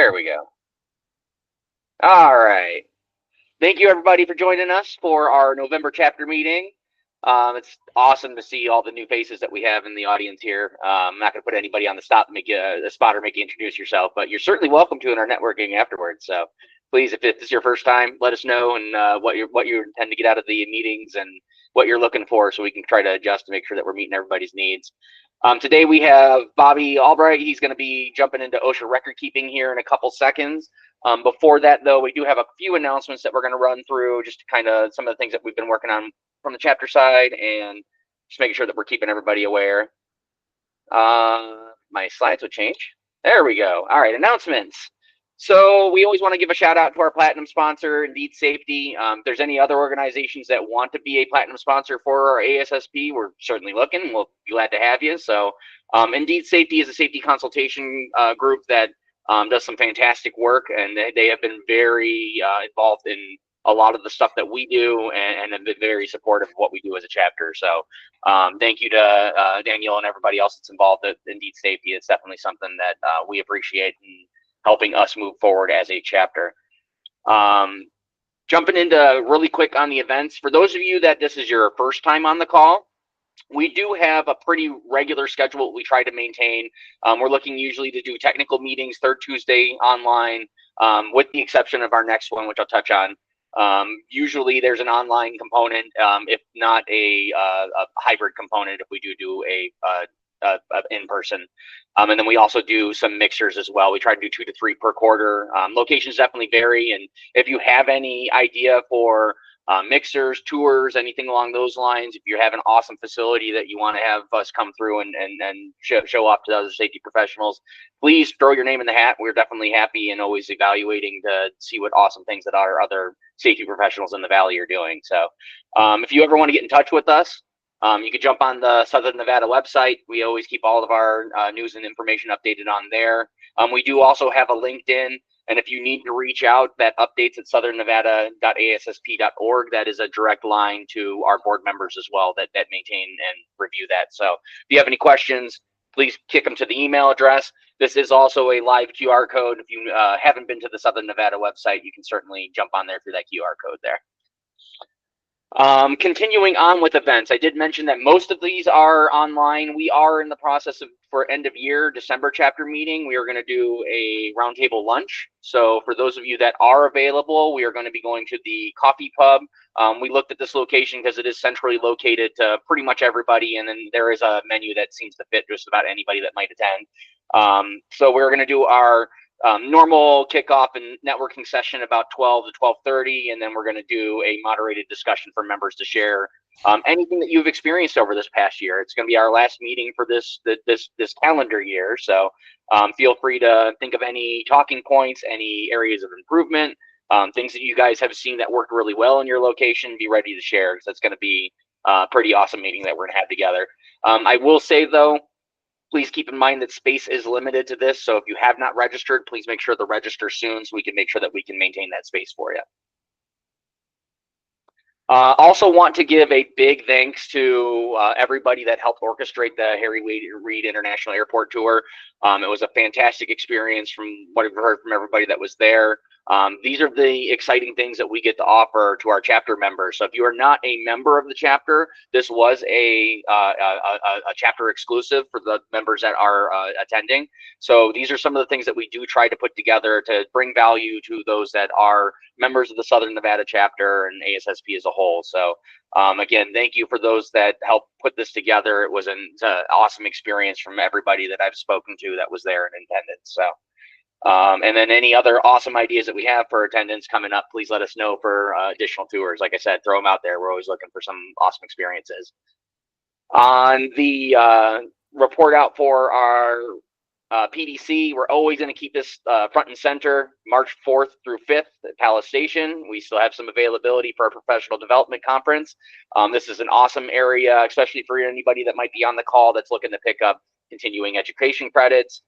There we go. All right. Thank you, everybody, for joining us for our November chapter meeting. It's awesome to see all the new faces that we have in the audience here. I'm not going to put anybody on the spot, make you a spot or make you introduce yourself, but you're certainly welcome to in our networking afterwards. So please, if this is your first time, let us know and what you intend to get out of the meetings and what you're looking for, so we can try to adjust to make sure that we're meeting everybody's needs. Today we have Bobby Albright. He's going to be jumping into OSHA record keeping here in a couple seconds. Before that, though, we do have a few announcements that we're going to run through, just to kind of some of the things that we've been working on from the chapter side, and just making sure that we're keeping everybody aware. My slides would change. There we go. All right, announcements. So we always want to give a shout out to our platinum sponsor, Indeed Safety. If there's any other organizations that want to be a platinum sponsor for our ASSP, we're certainly looking. We'll be glad to have you. So Indeed Safety is a safety consultation group that does some fantastic work, and they have been very involved in a lot of the stuff that we do, and have been very supportive of what we do as a chapter. So thank you to Daniel and everybody else that's involved in Indeed Safety. It's definitely something that we appreciate in helping us move forward as a chapter. Jumping into really quick on the events, for those of you that this is your first time on the call, we do have a pretty regular schedule we try to maintain. We're looking usually to do technical meetings third Tuesday online, with the exception of our next one, which I'll touch on. Usually there's an online component, if not a hybrid component, if we do a in-person. And then we also do some mixers as well. We try to do 2 to 3 per quarter. Locations definitely vary, and if you have any idea for mixers, tours, anything along those lines, if you have an awesome facility that you want to have us come through and show off to other safety professionals, please throw your name in the hat. We're definitely happy and always evaluating to see what awesome things that our other safety professionals in the Valley are doing. So if you ever want to get in touch with us, you can jump on the Southern Nevada website. We always keep all of our news and information updated on there. We do also have a LinkedIn, and if you need to reach out, that updates at southernnevada.assp.org. That is a direct line to our board members as well that maintain and review that. So if you have any questions, please kick them to the email address. This is also a live QR code. If you haven't been to the Southern Nevada website, you can certainly jump on there through that QR code there. Continuing on with events, I did mention that most of these are online. We are in the process of, for end of year December chapter meeting, we are going to do a roundtable lunch. So for those of you that are available, we are going to be going to the coffee pub. We looked at this location because it is centrally located to pretty much everybody, and then there is a menu that seems to fit just about anybody that might attend. So we're going to do our normal kickoff and networking session about 12 to 12:30, and then we're going to do a moderated discussion for members to share anything that you've experienced over this past year. It's going to be our last meeting for this calendar year, so feel free to think of any talking points, any areas of improvement, things that you guys have seen that worked really well in your location. Be ready to share, because that's going to be a pretty awesome meeting that we're going to have together. I will say, though, please keep in mind that space is limited to this. So if you have not registered, please make sure to register soon so we can make sure that we can maintain that space for you. Also want to give a big thanks to everybody that helped orchestrate the Harry Reid International Airport Tour. It was a fantastic experience from what I've heard from everybody that was there. These are the exciting things that we get to offer to our chapter members. So if you are not a member of the chapter, this was a chapter exclusive for the members that are attending. So these are some of the things that we do try to put together to bring value to those that are members of the Southern Nevada chapter and ASSP as a whole. So again, thank you for those that helped put this together. It was an awesome experience from everybody that I've spoken to that was there in attendance. So and then any other awesome ideas that we have for attendance coming up, please let us know for additional tours. Like I said, throw them out there. We're always looking for some awesome experiences. On the report out for our PDC, we're always going to keep this front and center, March 4th through 5th at Palace Station. We still have some availability for our professional development conference. This is an awesome area, especially for anybody that might be on the call that's looking to pick up continuing education credits.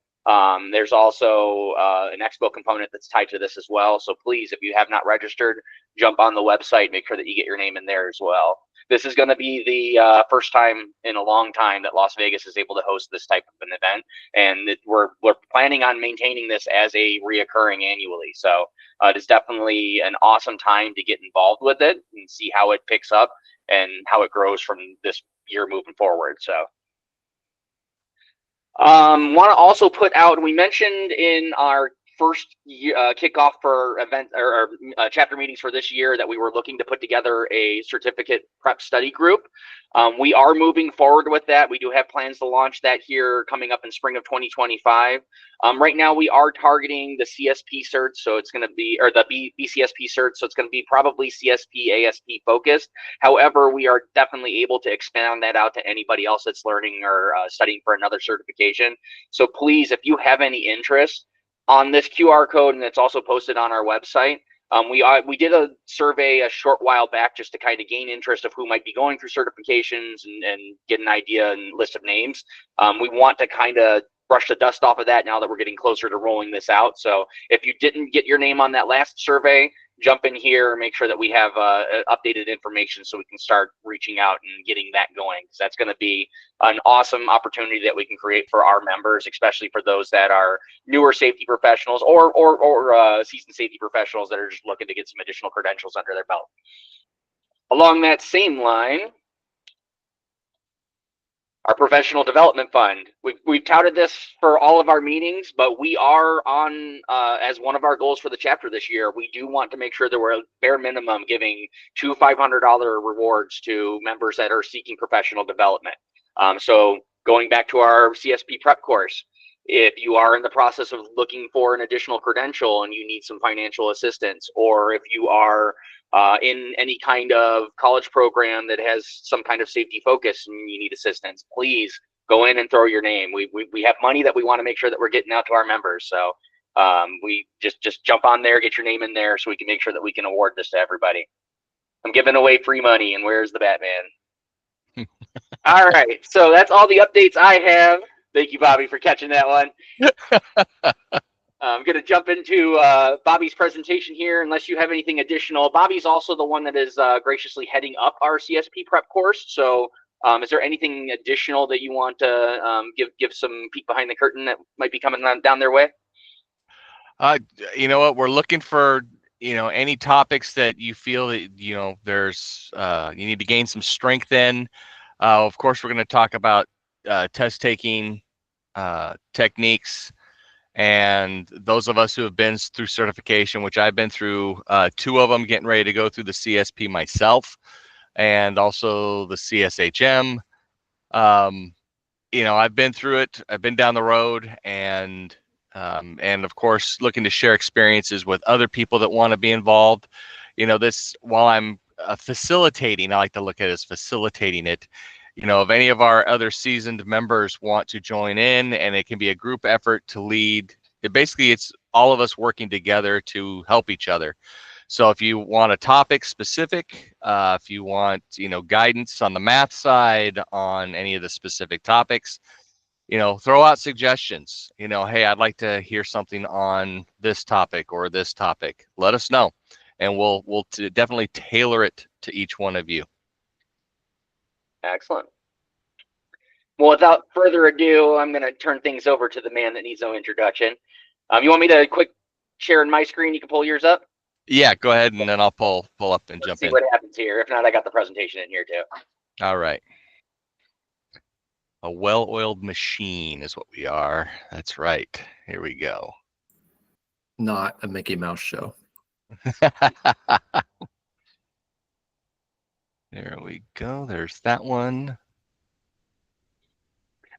There's also an expo component that's tied to this as well. So please, if you have not registered, jump on the website, make sure that you get your name in there as well. this is going to be the first time in a long time that Las Vegas is able to host this type of an event, and we're planning on maintaining this as a reoccurring annually. So it is definitely an awesome time to get involved with it and see how it picks up and how it grows from this year moving forward. So want to also put out, we mentioned in our first kickoff for event or chapter meetings for this year that we were looking to put together a certificate prep study group. We are moving forward with that. We do have plans to launch that here coming up in spring of 2025. Right now we are targeting the CSP cert, so it's going to be, or the BCSP cert, so it's going to be probably CSP, ASP focused. However, we are definitely able to expand that out to anybody else that's learning or studying for another certification. So please, if you have any interest, on this QR code, and it's also posted on our website. We did a survey a short while back just to kind of gain interest of who might be going through certifications and get an idea and list of names. We want to kind of brush the dust off of that now that we're getting closer to rolling this out. So if you didn't get your name on that last survey, jump in here, make sure that we have updated information so we can start reaching out and getting that going. Because that's going to be an awesome opportunity that we can create for our members, especially for those that are newer safety professionals or seasoned safety professionals that are just looking to get some additional credentials under their belt. Along that same line, our professional development fund. We've touted this for all of our meetings, but we are on, as one of our goals for the chapter this year, we do want to make sure that we're at bare minimum giving 2 $500 rewards to members that are seeking professional development. So going back to our CSP prep course, if you are in the process of looking for an additional credential and you need some financial assistance, or if you are in any kind of college program that has some kind of safety focus and you need assistance, please go in and throw your name. We have money that we want to make sure that we're getting out to our members. So we just jump on there, get your name in there so we can make sure that we can award this to everybody. I'm giving away free money, and where's the Batman? All right, so that's all the updates I have. Thank you, Bobby, for catching that one. I'm going to jump into Bobby's presentation here, unless you have anything additional. Bobby's also the one that is graciously heading up our CSP prep course. So is there anything additional that you want to give some peek behind the curtain that might be coming down their way? You know what? We're looking for, any topics that you feel that, there's, you need to gain some strength in. Of course, we're going to talk about test taking techniques. And those of us who have been through certification, which I've been through 2 of them, getting ready to go through the CSP myself, and also the CSHM. I've been through it. I've been down the road, and of course, looking to share experiences with other people that want to be involved. This, while I'm facilitating, I like to look at it as facilitating it. If any of our other seasoned members want to join in, and it can be a group effort to lead, it's all of us working together to help each other. So if you want a topic specific, if you want, guidance on the math side on any of the specific topics, throw out suggestions. Hey, I'd like to hear something on this topic or this topic. Let us know, and we'll definitely tailor it to each one of you. Excellent. Well, without further ado, I'm going to turn things over to the man that needs no introduction. You want me to quick share my screen? You can pull yours up? Yeah, go ahead, and then I'll pull up and jump in. See what happens here. If not, I got the presentation in here too. All right. A well-oiled machine is what we are. That's right. Here we go. Not a Mickey Mouse show. There we go. There's that one.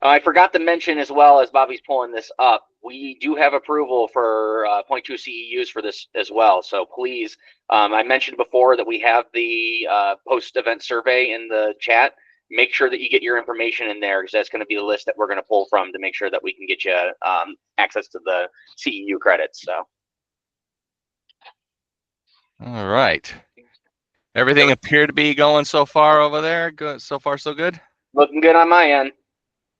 I forgot to mention as well, as Bobby's pulling this up, we do have approval for 0.2 CEUs for this as well. So please, I mentioned before that we have the post-event survey in the chat. Make sure that you get your information in there, because that's going to be the list that we're going to pull from to make sure that we can get you access to the CEU credits. So. All right. Everything appeared to be going so far over there. Good. So far, so good? Looking good on my end.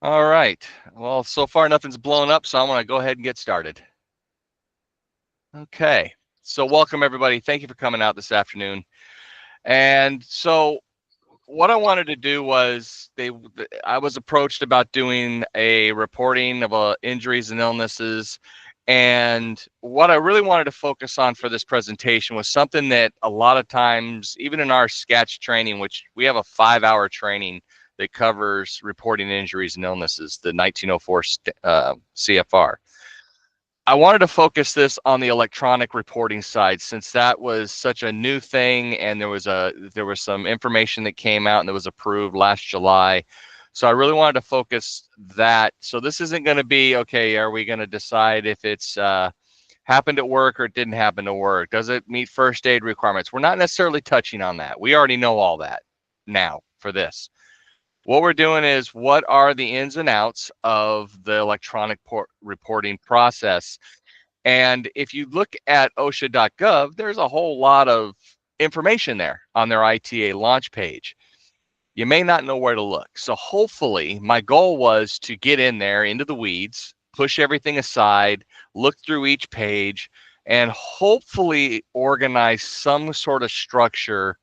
All right. Well, so far nothing's blown up, so I'm going to go ahead and get started. Okay. So welcome, everybody. Thank you for coming out this afternoon. And so what I wanted to do was I was approached about doing a reporting of injuries and illnesses. And what I really wanted to focus on for this presentation was something that a lot of times, even in our SCATCH training, which we have a 5-hour training that covers reporting injuries and illnesses, the 1904 CFR. I wanted to focus this on the electronic reporting side, since that was such a new thing, and there was some information that came out and that was approved last July. So I really wanted to focus that. So this isn't going to be, okay, are we going to decide if it's happened at work or it didn't happen to work? Does it meet first aid requirements? We're not necessarily touching on that. We already know all that now for this. What we're doing is, what are the ins and outs of the electronic reporting process? And if you look at OSHA.gov, there's a whole lot of information there on their ITA launch page. You may not know where to look. So hopefully, my goal was to get in there into the weeds, push everything aside, look through each page, and hopefully organize some sort of structure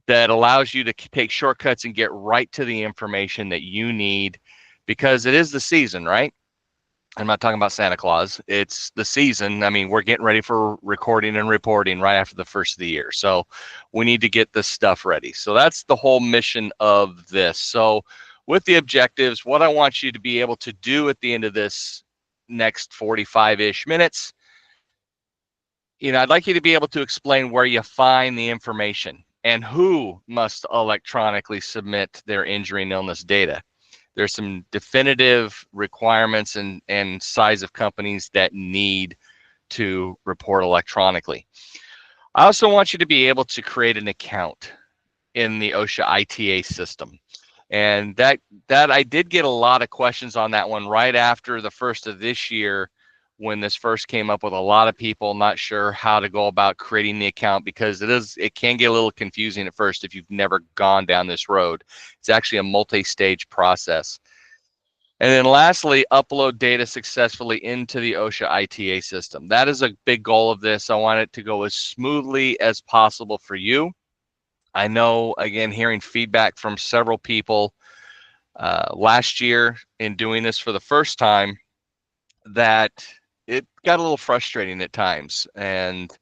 that allows you to take shortcuts and get right to the information that you need, because it is the season, right? I'm not talking about Santa Claus. It's the season. I mean, we're getting ready for recording and reporting right after the first of the year. So we need to get this stuff ready. So that's the whole mission of this. So with the objectives, what I want you to be able to do at the end of this next 45-ish minutes, I'd like you to be able to explain where you find the information and who must electronically submit their injury and illness data. There's some definitive requirements and size of companies that need to report electronically. I also want you to be able to create an account in the OSHA ITA system. And that I did get a lot of questions on that one right after the first of this year, when this first came up, with a lot of people not sure how to go about creating the account, because it can get a little confusing at first if you've never gone down this road. It's actually a multi-stage process. And then lastly, upload data successfully into the OSHA ITA system. That is a big goal of this. I want it to go as smoothly as possible for you. I know, again, hearing feedback from several people last year in doing this for the first time, that it got a little frustrating at times, and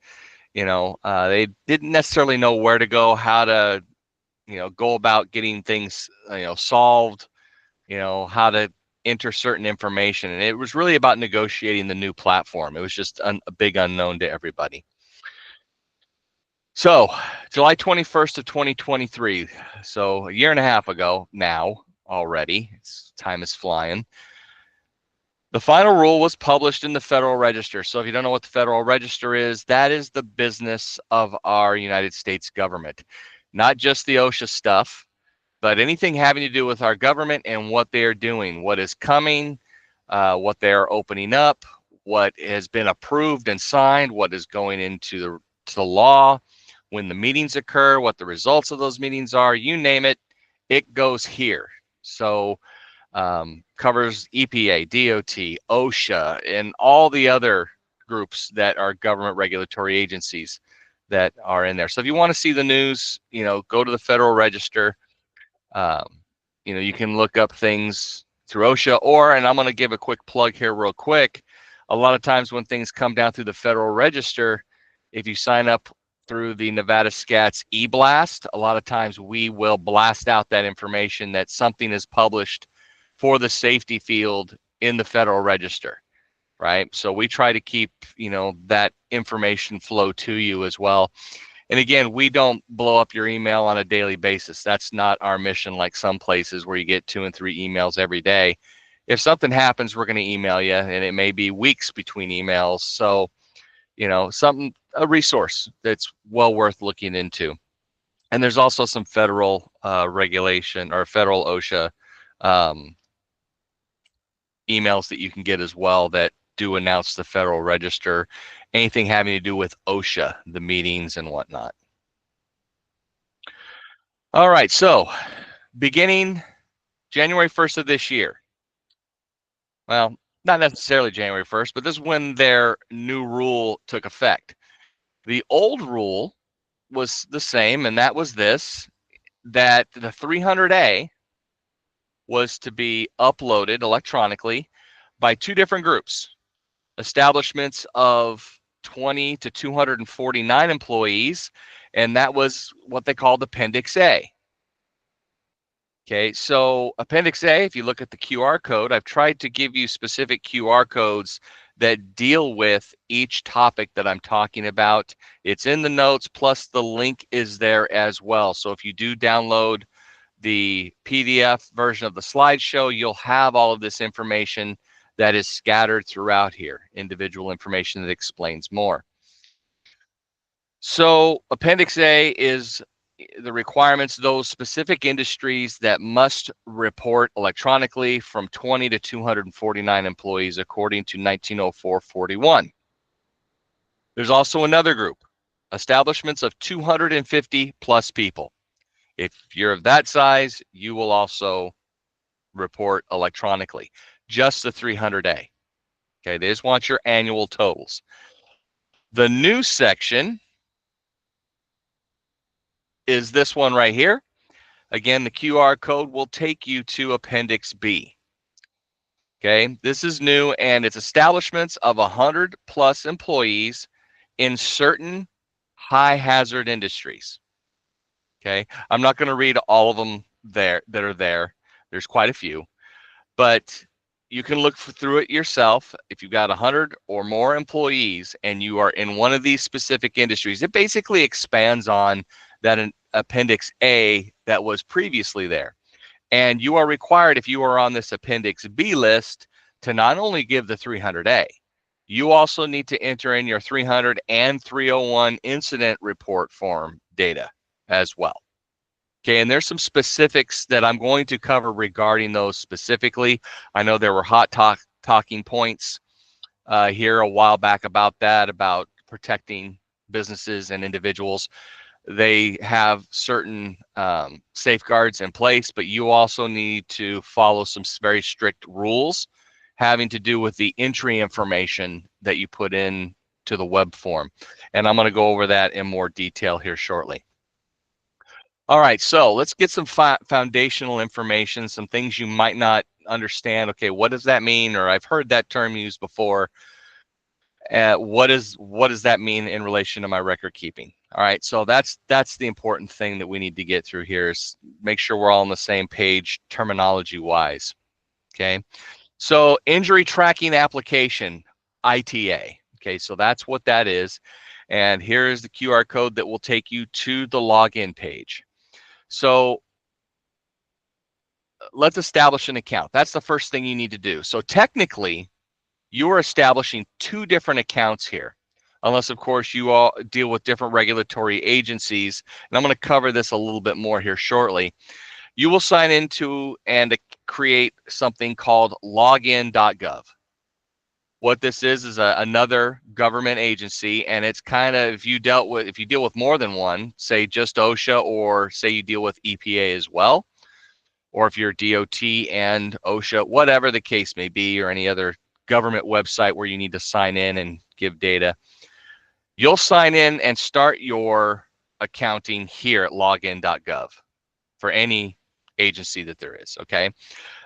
they didn't necessarily know where to go, how to go about getting things solved, how to enter certain information, and it was really about negotiating the new platform. It was just a big unknown to everybody. So July 21st of 2023, so a year and a half ago now already, time is flying. The final rule was published in the Federal Register. So if you don't know what the Federal Register is, that is the business of our United States government. Not just the OSHA stuff, but anything having to do with our government and what they are doing, what is coming, what they are opening up, what has been approved and signed, what is going into the law, when the meetings occur, what the results of those meetings are, you name it, it goes here. So covers EPA, DOT, OSHA, and all the other groups that are government regulatory agencies that are in there. So if you want to see the news, go to the Federal Register. You can look up things through OSHA, and I'm going to give a quick plug here real quick. A lot of times when things come down through the Federal Register, if you sign up through the Nevada SCATS e-blast, a lot of times we will blast out that information that something is published for the safety field in the Federal Register, right? So we try to keep, that information flow to you as well. And again, we don't blow up your email on a daily basis. That's not our mission, like some places where you get 2 and 3 emails every day. If something happens, we're going to email you, and it may be weeks between emails. So, a resource that's well worth looking into. And there's also some federal regulation or federal OSHA emails that you can get as well that do announce the Federal Register, anything having to do with OSHA, the meetings and whatnot. All right, so beginning January 1st of this year, well, not necessarily January 1st, but this is when their new rule took effect. The old rule was the same, and that was this. that the 300A was to be uploaded electronically by two different groups: establishments of 20 to 249 employees, and that was what they called Appendix A. Okay, so Appendix A, if you look at the QR code, I've tried to give you specific QR codes that deal with each topic that I'm talking about. It's in the notes, plus the link is there as well. So if you do download the PDF version of the slideshow, you'll have all of this information that is scattered throughout here, individual information that explains more. So Appendix A is the requirements, those specific industries that must report electronically from 20 to 249 employees according to 1904-41. There's also another group, establishments of 250 plus people. If you're of that size, you will also report electronically, just the 300A. Okay, they just want your annual totals. The new section is this one right here. Again, the QR code will take you to Appendix B. Okay, this is new, and it's establishments of 100 plus employees in certain high hazard industries. Okay, I'm not going to read all of them there that are there. There's quite a few, but you can look through it yourself. If you've got 100 or more employees and you are in one of these specific industries, it basically expands on that in Appendix A that was previously there. And you are required, if you are on this Appendix B list, to not only give the 300A, you also need to enter in your 300 and 301 incident report form data as well. Okay, and there's some specifics that I'm going to cover regarding those specifically. I know there were talking points here a while back about that, about protecting businesses and individuals. They have certain safeguards in place, but you also need to follow some very strict rules having to do with the entry information that you put in to the web form. And I'm going to go over that in more detail here shortly. All right, so let's get some foundational information, some things you might not understand. Okay, what does that mean? Or I've heard that term used before. What does that mean in relation to my record keeping? All right, so that's the important thing that we need to get through here, is make sure we're all on the same page terminology wise. Okay, so injury tracking application, ITA. Okay, so that's what that is. And here is the QR code that will take you to the login page. So let's establish an account. That's the first thing you need to do. So technically, you are establishing two different accounts here, unless, of course, you all deal with different regulatory agencies. And I'm going to cover this a little bit more here shortly. You will sign into and create something called login.gov. What this is another government agency, and it's kind of, if you deal with more than one, say just OSHA, or say you deal with EPA as well, or if you're DOT and OSHA, whatever the case may be, or any other government website where you need to sign in and give data, you'll sign in and start your accounting here at login.gov for any agency that there is. Okay,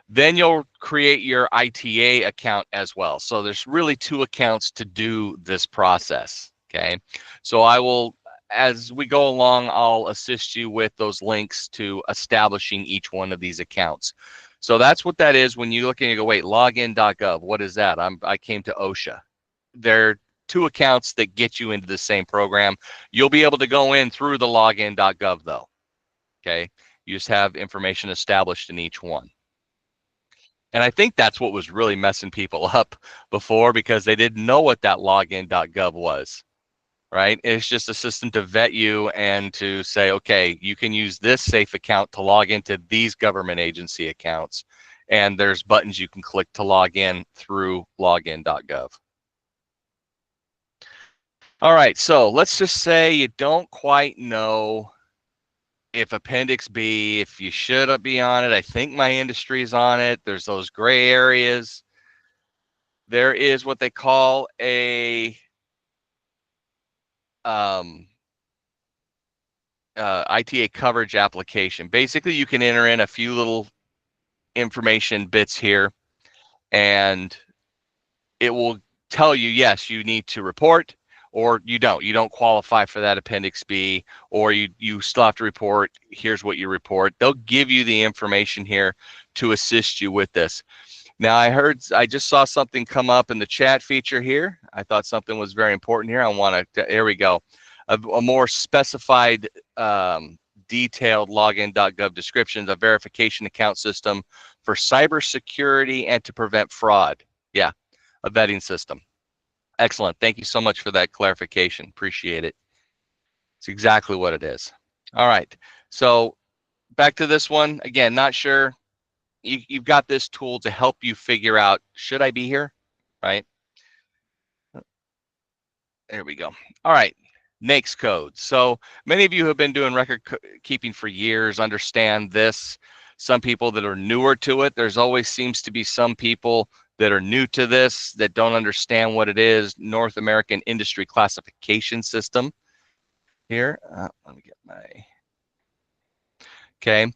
then you'll create your ITA account as well. So there's really two accounts to do this process. Okay, so I will, as we go along, I'll assist you with those links to establishing each one of these accounts. So that's what that is. When you look and you go, wait, login.gov, what is that? I came to OSHA. There are two accounts that get you into the same program. You'll be able to go in through the login.gov though. Okay, you just have information established in each one. And I think that's what was really messing people up before, because they didn't know what that login.gov was, right? It's just a system to vet you and to say, okay, you can use this safe account to log into these government agency accounts. And there's buttons you can click to log in through login.gov. All right, so let's just say you don't quite know if Appendix B, if you should be on it. I think my industry is on it. There's those gray areas. There is what they call a ITA coverage application. Basically, you can enter in a few little information bits here, and it will tell you, yes, you need to report, or you don't qualify for that Appendix B, or you still have to report. Here's what you report. They'll give you the information here to assist you with this. Now, I just saw something come up in the chat feature here. I thought something was very important here. I want to, there we go. A more specified, detailed login.gov descriptions, a verification account system for cybersecurity and to prevent fraud. Yeah, a vetting system. Excellent. Thank you so much for that clarification. Appreciate it. It's exactly what it is. All right. So back to this one. Again, not sure. You've got this tool to help you figure out, should I be here? Right? There we go. All right. NAICS code. So many of you who have been doing record keeping for years understand this. Some people that are newer to it, there's always seems to be some people that are new to this that don't understand what it is. North American Industry Classification System here. Let me get my, okay.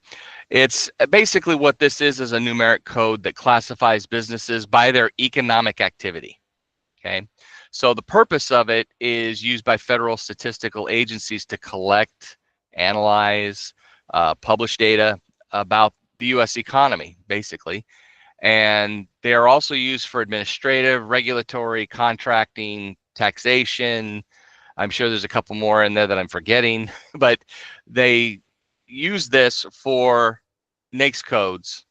It's basically what this is a numeric code that classifies businesses by their economic activity. Okay. So the purpose of it is used by federal statistical agencies to collect, analyze, publish data about the U.S. economy, basically. And they are also used for administrative, regulatory, contracting, taxation. I'm sure there's a couple more in there that I'm forgetting, but they use this for NAICS codes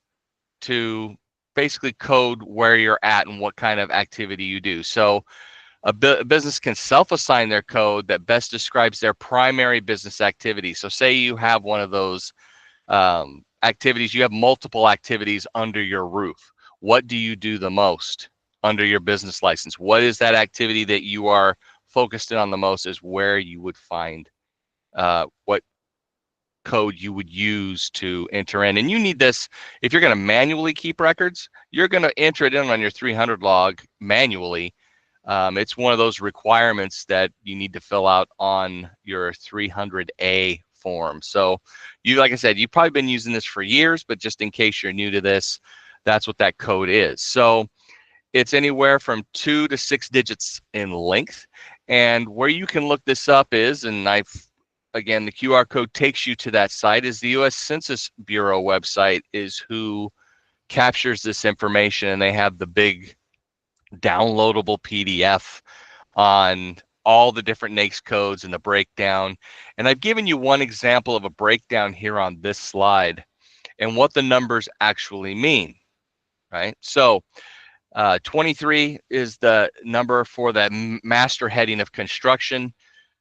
to basically code where you're at and what kind of activity you do. So a business can self-assign their code that best describes their primary business activity. So say you have one of those activities, you have multiple activities under your roof. What do you do the most under your business license? What is that activity that you are focused in on the most is where you would find what code you would use to enter in. And you need this, if you're going to manually keep records, you're going to enter it in on your 300 log manually. It's one of those requirements that you need to fill out on your 300A form. So you, like I said, you've probably been using this for years, but just in case you're new to this, that's what that code is. So it's anywhere from 2 to 6 digits in length. And where you can look this up is, and again, the QR code takes you to that site, is the U.S. Census Bureau website is who captures this information, and they have the big downloadable PDF on all the different NAICS codes and the breakdown. And I've given you one example of a breakdown here on this slide and what the numbers actually mean, right? So 23 is the number for the master heading of construction.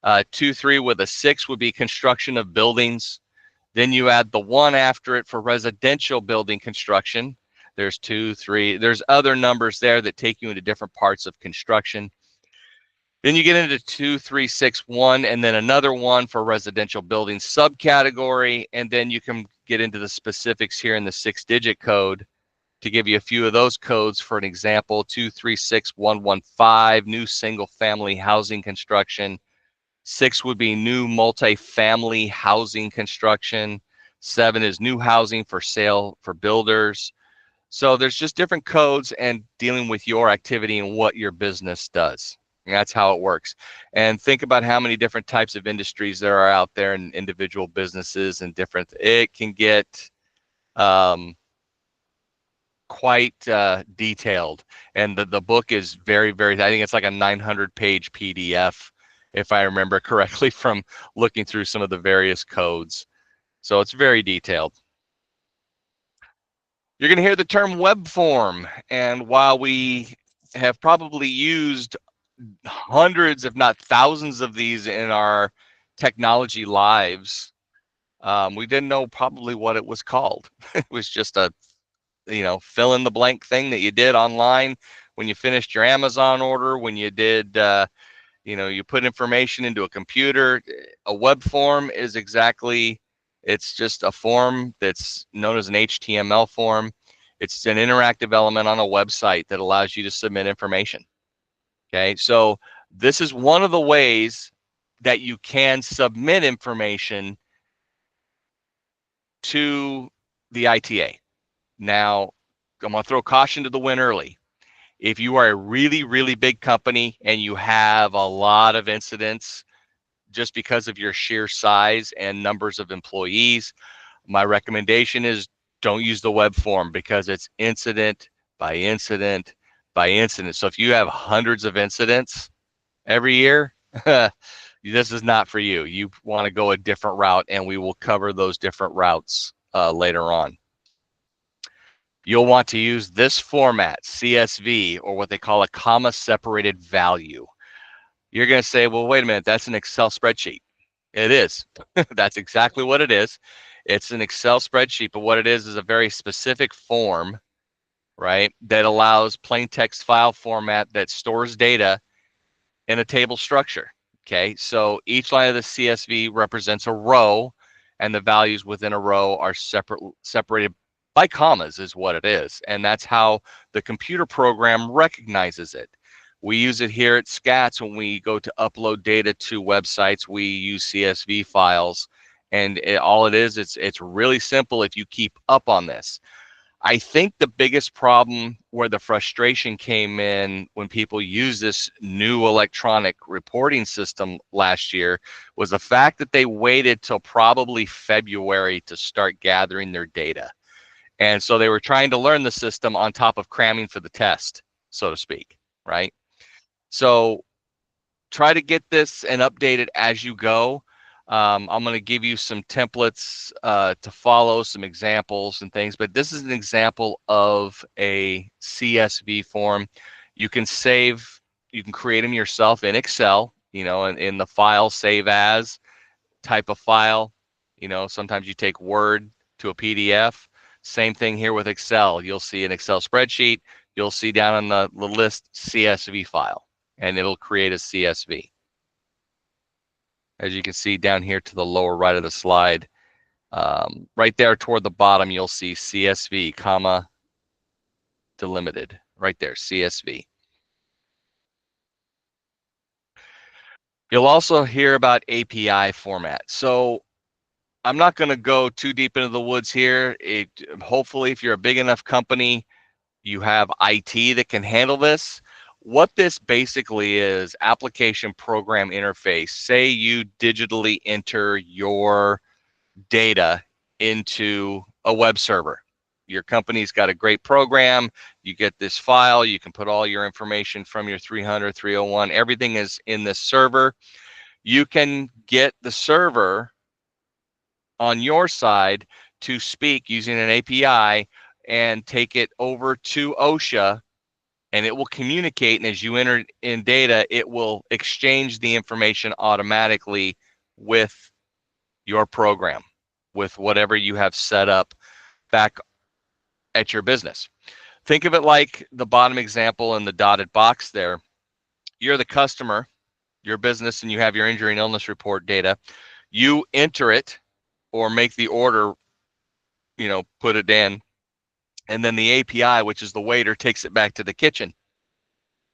23 with a 6 would be construction of buildings. Then you add the 1 after it for residential building construction. There's 2, 3. There's other numbers there that take you into different parts of construction. Then you get into 2, 3, 6, 1, and then another 1 for residential building subcategory. And then you can get into the specifics here in the 6-digit code to give you a few of those codes. For an example, 236115, new single family housing construction. 6 would be new multifamily housing construction. 7 is new housing for sale for builders. So there's just different codes and dealing with your activity and what your business does. And that's how it works. And think about how many different types of industries there are out there and individual businesses and different, it can get quite detailed. And the book is very, very, I think it's like a 900-page PDF, if I remember correctly, from looking through some of the various codes. So it's very detailed. You're going to hear the term web form. And while we have probably used hundreds, if not thousands of these in our technology lives, we didn't know probably what it was called. It was just a, fill in the blank thing that you did online when you finished your Amazon order, when you did, you put information into a computer. A web form is exactly, it's just a form that's known as an HTML form. It's an interactive element on a website that allows you to submit information. Okay, so this is one of the ways that you can submit information to the ITA. Now, I'm going to throw caution to the wind early. If you are a really, really big company and you have a lot of incidents just because of your sheer size and numbers of employees, my recommendation is don't use the web form because it's incident by incident by incident. So if you have hundreds of incidents every year, this is not for you. You want to go a different route, and we will cover those different routes later on. You'll want to use this format, CSV, or what they call a comma separated value. You're going to say, well, wait a minute, that's an Excel spreadsheet. It is. That's exactly what it is. It's an Excel spreadsheet, but what it is a very specific form, right, that allows plain text file format that stores data in a table structure. Okay, so each line of the CSV represents a row, and the values within a row are separated by commas is what it is. And that's how the computer program recognizes it. We use it here at SCATS when we go to upload data to websites. We use CSV files, and all it is, it's really simple if you keep up on this. I think the biggest problem where the frustration came in when people used this new electronic reporting system last year was the fact that they waited till probably February to start gathering their data. And so they were trying to learn the system on top of cramming for the test, so to speak, right? So try to get this and update it as you go. I'm going to give you some templates to follow, some examples and things, but this is an example of a CSV form. You can create them yourself in Excel, in the file save as type of file. Sometimes you take Word to a PDF. Same thing here with Excel. You'll see an Excel spreadsheet. You'll see down on the list CSV file, and it'll create a CSV. As you can see down here to the lower right of the slide, right there toward the bottom, you'll see CSV, comma, delimited. Right there, CSV. You'll also hear about API format. So I'm not going to go too deep into the woods here. Hopefully, if you're a big enough company, you have IT that can handle this. What this basically is, application program interface. Say you digitally enter your data into a web server. Your company's got a great program. You get this file. You can put all your information from your 300, 301. Everything is in this server. You can get the server on your side to speak using an API and take it over to OSHA, and it will communicate. And as you enter in data, it will exchange the information automatically with your program, with whatever you have set up back at your business. Think of it like the bottom example in the dotted box there. You're the customer, your business, and you have your injury and illness report data. You enter it or make the order, put it in, and then the API, which is the waiter, takes it back to the kitchen,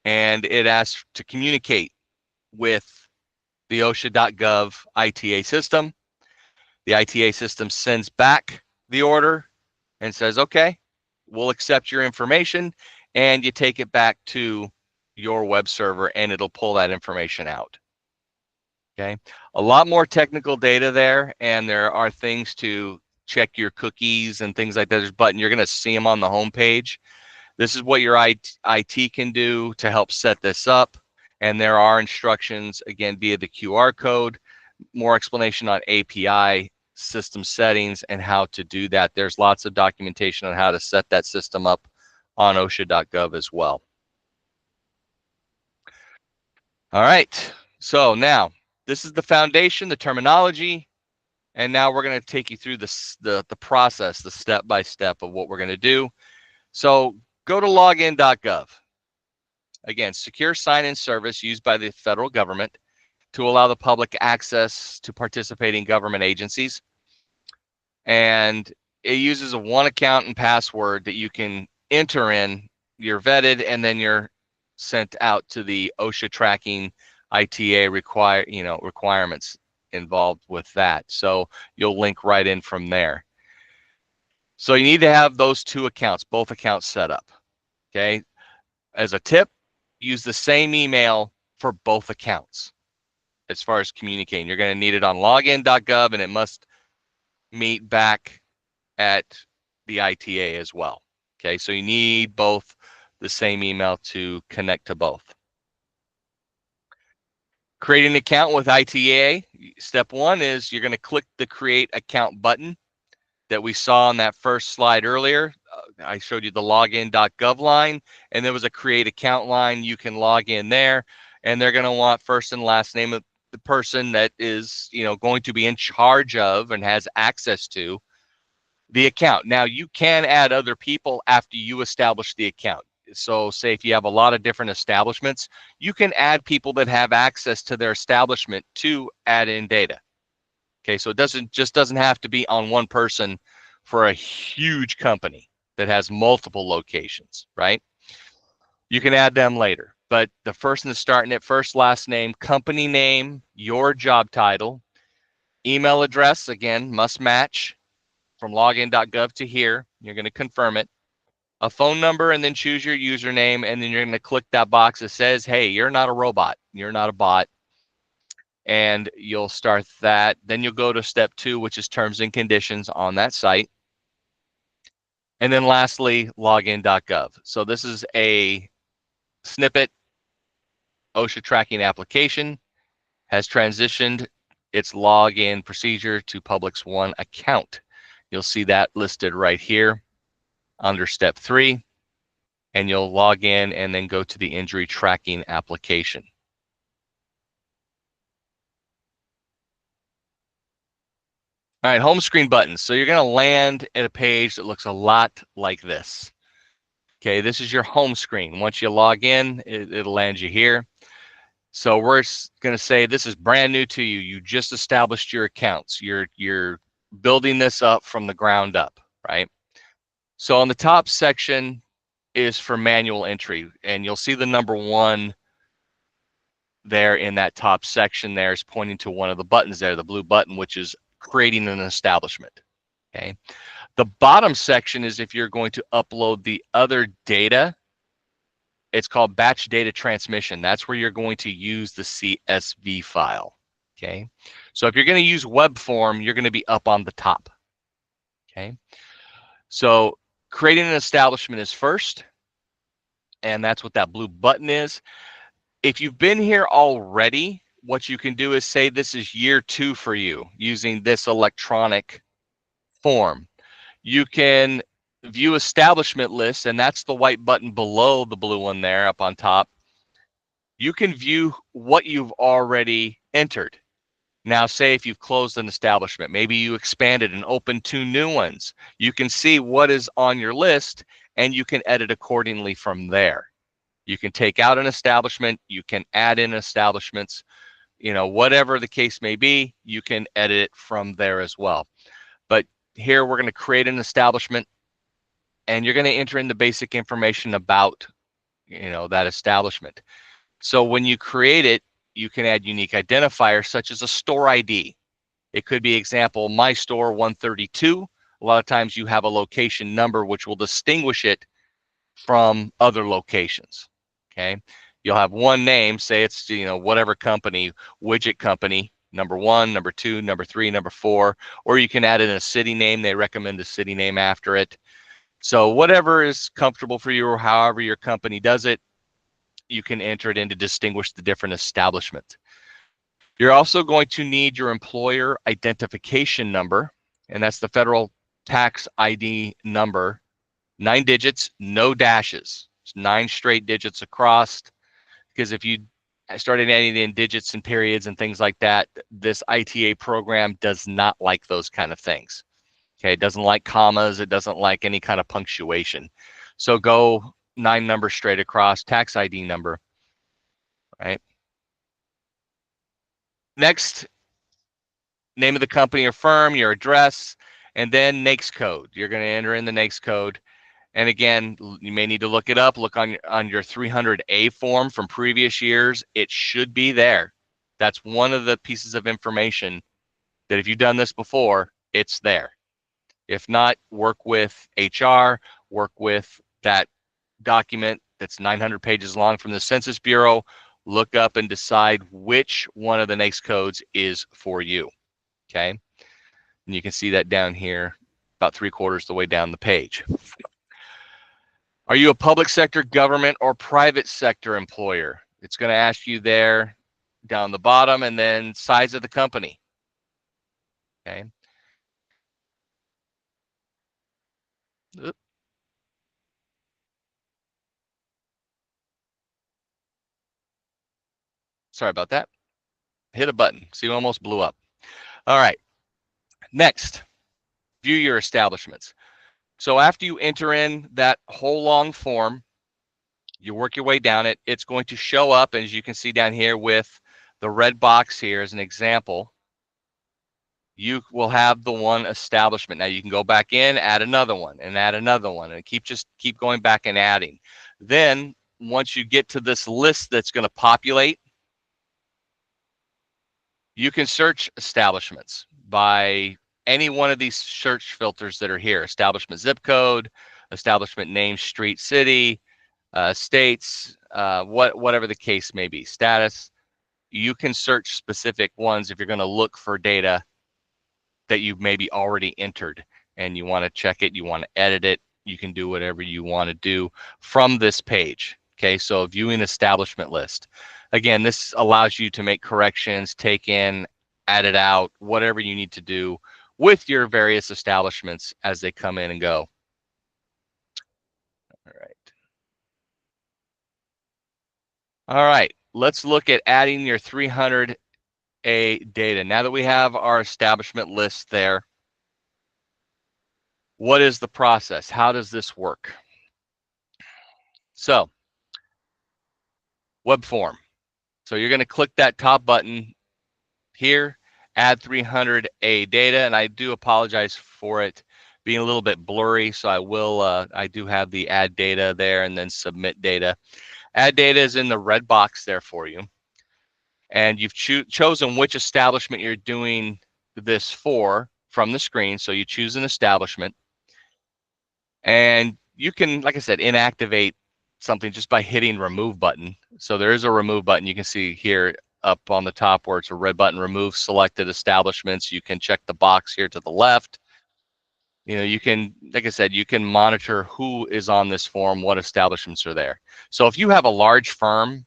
and it asks to communicate with the OSHA.gov ITA system. The ITA system sends back the order and says, okay, we'll accept your information, and you take it back to your web server, and it'll pull that information out. Okay, a lot more technical data there, and there are things to check your cookies and things like that. There's a button. You're going to see them on the home page. This is what your IT can do to help set this up, and there are instructions, again, via the QR code, more explanation on API system settings and how to do that. There's lots of documentation on how to set that system up on OSHA.gov as well. All right, so now this is the foundation, the terminology, and now we're going to take you through the process, the step-by-step of what we're going to do. So go to login.gov. Again, secure sign-in service used by the federal government to allow the public access to participating government agencies. And it uses a one account and password that you can enter in. You're vetted, and then you're sent out to the OSHA tracking ITA requirements involved with that. So you'll link right in from there. So you need to have those two accounts, both accounts set up. Okay. As a tip, use the same email for both accounts. As far as communicating, you're going to need it on login.gov, and it must meet back at the ITA as well. Okay, so you need both the same email to connect to both. Create an account with ITA. Step one is you're going to click the Create Account button that we saw on that first slide earlier. I showed you the login.gov line, and there was a Create Account line. You can log in there, and they're going to want first and last name of the person that is, going to be in charge of and has access to the account. Now, you can add other people after you establish the account. So say if you have a lot of different establishments, you can add people that have access to their establishment to add in data. Okay, so it doesn't have to be on one person for a huge company that has multiple locations, right? You can add them later, but the person that's starting it, first, last name, company name, your job title, email address, again, must match from login.gov to here. You're going to confirm it. A phone number, and then choose your username, and then you're going to click that box that says, hey, you're not a robot. You're not a bot. And you'll start that. Then you'll go to step 2, which is terms and conditions on that site. And then lastly, login.gov. So this is a snippet. OSHA tracking application has transitioned its login procedure to Publix One account. You'll see that listed right here under step 3, and you'll log in and then go to the injury tracking application. All right, home screen buttons. So you're going to land at a page that looks a lot like this. Okay, this is your home screen. Once you log in, it'll land you here. So we're going to say this is brand new to you. You just established your accounts. You're building this up from the ground up, right? So on the top section is for manual entry, and you'll see the number 1 there in that top section there is pointing to one of the buttons there, the blue button, which is creating an establishment. Okay. The bottom section is if you're going to upload the other data. It's called batch data transmission. That's where you're going to use the CSV file. Okay. So if you're going to use web form, you're going to be up on the top. Okay. So creating an establishment is first, and that's what that blue button is. If you've been here already, what you can do is say this is year 2 for you using this electronic form. You can view establishment lists, and that's the white button below the blue one there up on top. You can view what you've already entered. Now, say if you've closed an establishment, maybe you expanded and opened 2 new ones, you can see what is on your list, and you can edit accordingly from there. You can take out an establishment, you can add in establishments, whatever the case may be, you can edit it from there as well. But here we're going to create an establishment, and you're going to enter in the basic information about, that establishment. So when you create it, you can add unique identifiers such as a store ID. It could be, example, my store 132. A lot of times you have a location number which will distinguish it from other locations. Okay, you'll have one name, say it's whatever company, widget company, number 1, number 2, number 3, number 4, or you can add in a city name. They recommend a city name after it. So whatever is comfortable for you, or however your company does it, you can enter it in to distinguish the different establishments. You're also going to need your employer identification number, and that's the federal tax ID number. 9 digits, no dashes. It's 9 straight digits across, because if you started adding in digits and periods and things like that, this ITA program does not like those kind of things. Okay, it doesn't like commas, it doesn't like any kind of punctuation. So go 9 numbers straight across, tax ID number, right? Next, name of the company or firm, your address, and then NAICS code. You're going to enter in the NAICS code. And again, you may need to look it up. Look on your 300A form from previous years. It should be there. That's one of the pieces of information that if you've done this before, it's there. If not, work with HR, work with that document that's 900 pages long from the Census Bureau, look up and decide which one of the NAICS codes is for you, okay? And you can see that down here, about 3/4 the way down the page. Are you a public sector, government, or private sector employer? It's going to ask you there down the bottom, and then size of the company, okay? Oop. Sorry about that. Hit a button. See, it almost blew up. All right. Next, view your establishments. So after you enter in that whole long form, you work your way down it. It's going to show up, as you can see down here with the red box here as an example. You will have the one establishment. Now you can go back in, add another one, and add another one, and keep going back and adding. Then once you get to this list that's going to populate, you can search establishments by any one of these search filters that are here: establishment zip code, establishment name, street, city, states, whatever the case may be, status. You can search specific ones if you're going to look for data that you've maybe already entered and you want to check it, you want to edit it, you can do whatever you want to do from this page. Okay, so viewing establishment list. Again, this allows you to make corrections, take in, add it out, whatever you need to do with your various establishments as they come in and go. All right. All right, let's look at adding your 300A data. Now that we have our establishment list there, what is the process? How does this work? So, web form. So you're going to click that top button here, add 300A data, and I do apologize for it being a little bit blurry, so I do have the add data there and then submit data. Add data is in the red box there for you, and you've chosen which establishment you're doing this for from the screen. So you choose an establishment, and you can, like I said, inactivate something just by hitting remove button. So there is a remove button. You can see here up on the top where it's a red button, remove selected establishments. You can check the box here to the left. You know, you can, like I said, you can monitor who is on this form, what establishments are there. So if you have a large firm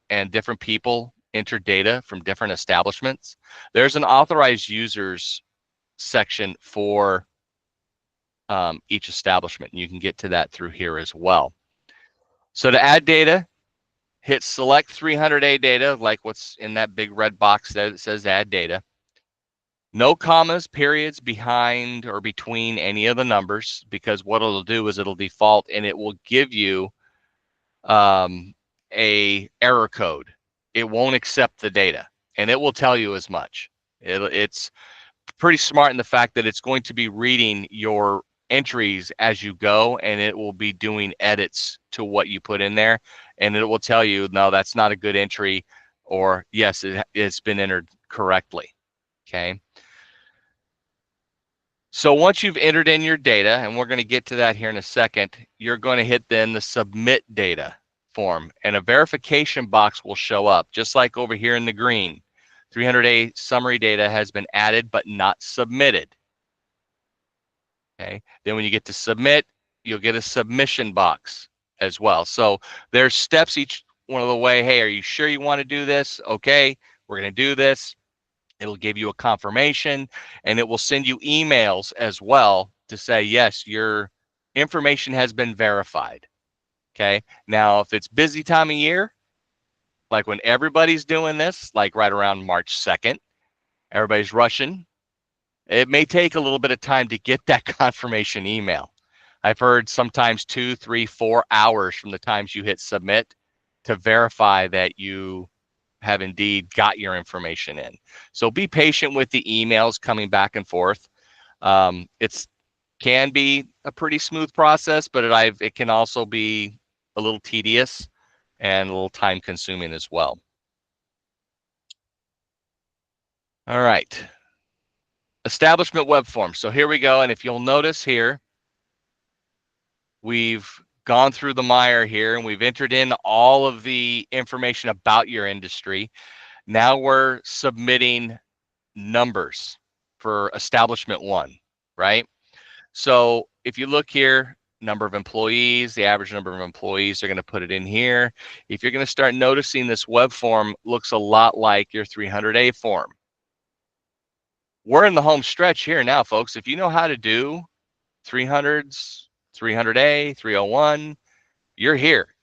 and different people enter data from different establishments, there's an authorized users section for each establishment. You can get to that through here as well. So to add data, hit select 300A data, like what's in that big red box that says add data. No commas, periods behind or between any of the numbers, because what it'll do is it'll default and it will give you a error code. It won't accept the data, and it will tell you as much. It's pretty smart in the fact that it's going to be reading your entries as you go, and it will be doing edits to what you put in there, and it will tell you, no, that's not a good entry, or yes, it's been entered correctly. Okay. So once you've entered in your data, and we're going to get to that here in a second, you're going to hit then the submit data form, and a verification box will show up, just like over here in the green. 300A summary data has been added but not submitted. Okay. Then when you get to submit, you'll get a submission box as well. So there's steps each one of the way. Hey, are you sure you want to do this? Okay, we're going to do this. It'll give you a confirmation, and it will send you emails as well to say, yes, your information has been verified. Okay. Now, if it's busy time of year, like when everybody's doing this, like right around March 2nd, everybody's rushing, it may take a little bit of time to get that confirmation email. I've heard sometimes 2, 3, 4 hours from the times you hit submit to verify that you have indeed got your information in. So be patient with the emails coming back and forth. It's can be a pretty smooth process, but it can also be a little tedious and a little time consuming as well. All right. establishment web form. So here we go. And if you'll notice here, we've gone through the mire here and we've entered in all of the information about your industry. Now we're submitting numbers for establishment 1, right? So if you look here, number of employees, the average number of employees, they're going to put it in here. If you're going to start noticing, this web form looks a lot like your 300A form. We're in the home stretch here now, folks. If you know how to do 300s, 300A, 301, you're here,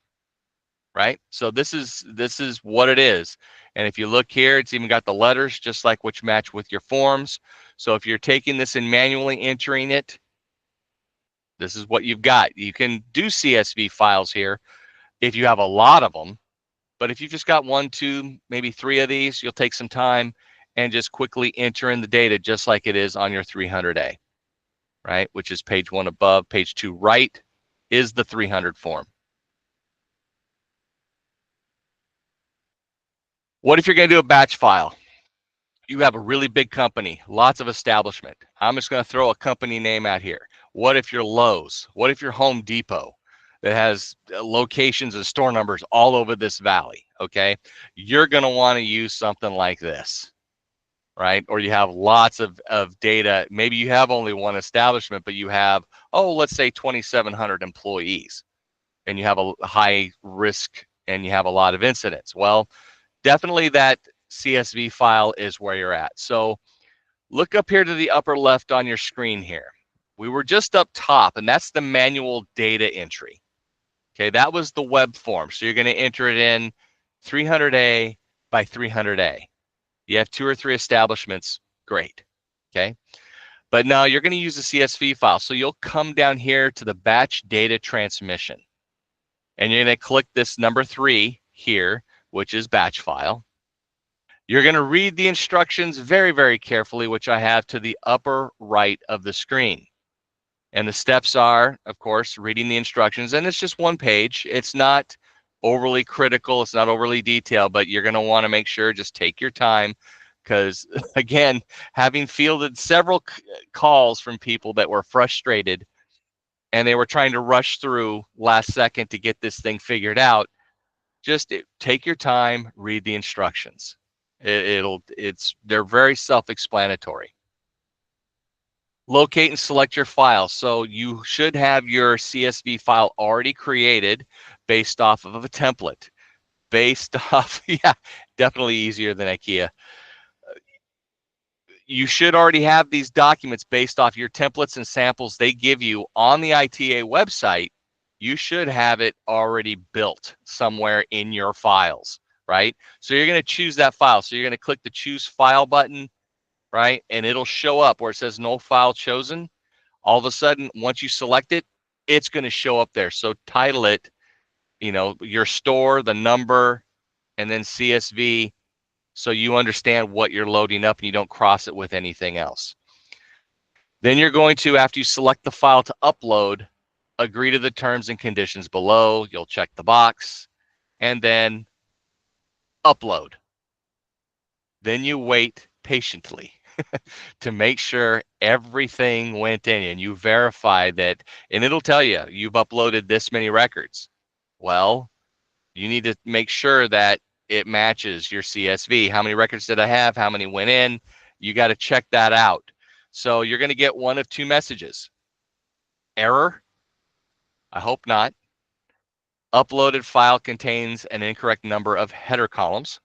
right? So this is what it is. And if you look here, it's even got the letters just like which match with your forms. So if you're taking this and manually entering it, this is what you've got. You can do CSV files here if you have a lot of them, but if you've just got 1, 2, maybe 3 of these, you'll take some time and just quickly enter in the data just like it is on your 300A, right? Which is page 1 above, page 2 right is the 300 form. What if you're going to do a batch file? You have a really big company, lots of establishment. I'm just going to throw a company name out here. What if you're Lowe's? What if you're Home Depot that has locations and store numbers all over this valley? Okay, you're going to want to use something like this, right? Or you have lots of data. Maybe you have only one establishment, but you have, oh, let's say 2,700 employees, and you have a high risk and you have a lot of incidents. Well, definitely that CSV file is where you're at. So look up here to the upper left on your screen here. We were just up top, and that's the manual data entry. Okay, that was the web form. So you're going to enter it in 300A by 300A. You have 2 or 3 establishments, great. Okay, but now you're going to use a CSV file. So you'll come down here to the batch data transmission, and you're going to click this number 3 here, which is batch file. You're going to read the instructions very, very carefully, which I have to the upper right of the screen. And the steps are, of course, reading the instructions. And it's just 1 page. It's not overly critical. It's not overly detailed, but you're going to want to make sure, just take your time. Because, again, having fielded several calls from people that were frustrated and they were trying to rush through last second to get this thing figured out, just take your time, read the instructions. They're very self-explanatory. Locate and select your file. So you should have your CSV file already created based off of a template. Based off, yeah, definitely easier than IKEA. You should already have these documents based off your templates and samples they give you on the ITA website. You should have it already built somewhere in your files, right? So you're going to choose that file. So you're going to click the choose file button, right? And it'll show up where it says no file chosen. All of a sudden, once you select it, it's going to show up there. So title it, you know, your store, the number, and then CSV, so you understand what you're loading up and you don't cross it with anything else. Then you're going to, after you select the file to upload, agree to the terms and conditions below. You'll check the box and then upload. Then you wait patiently to make sure everything went in and you verify that, and it'll tell you you've uploaded this many records. Well, you need to make sure that it matches your CSV. How many records did I have? How many went in? You got to check that out. So you're going to get one of 2 messages. Error. I hope not. Uploaded file contains an incorrect number of header columns.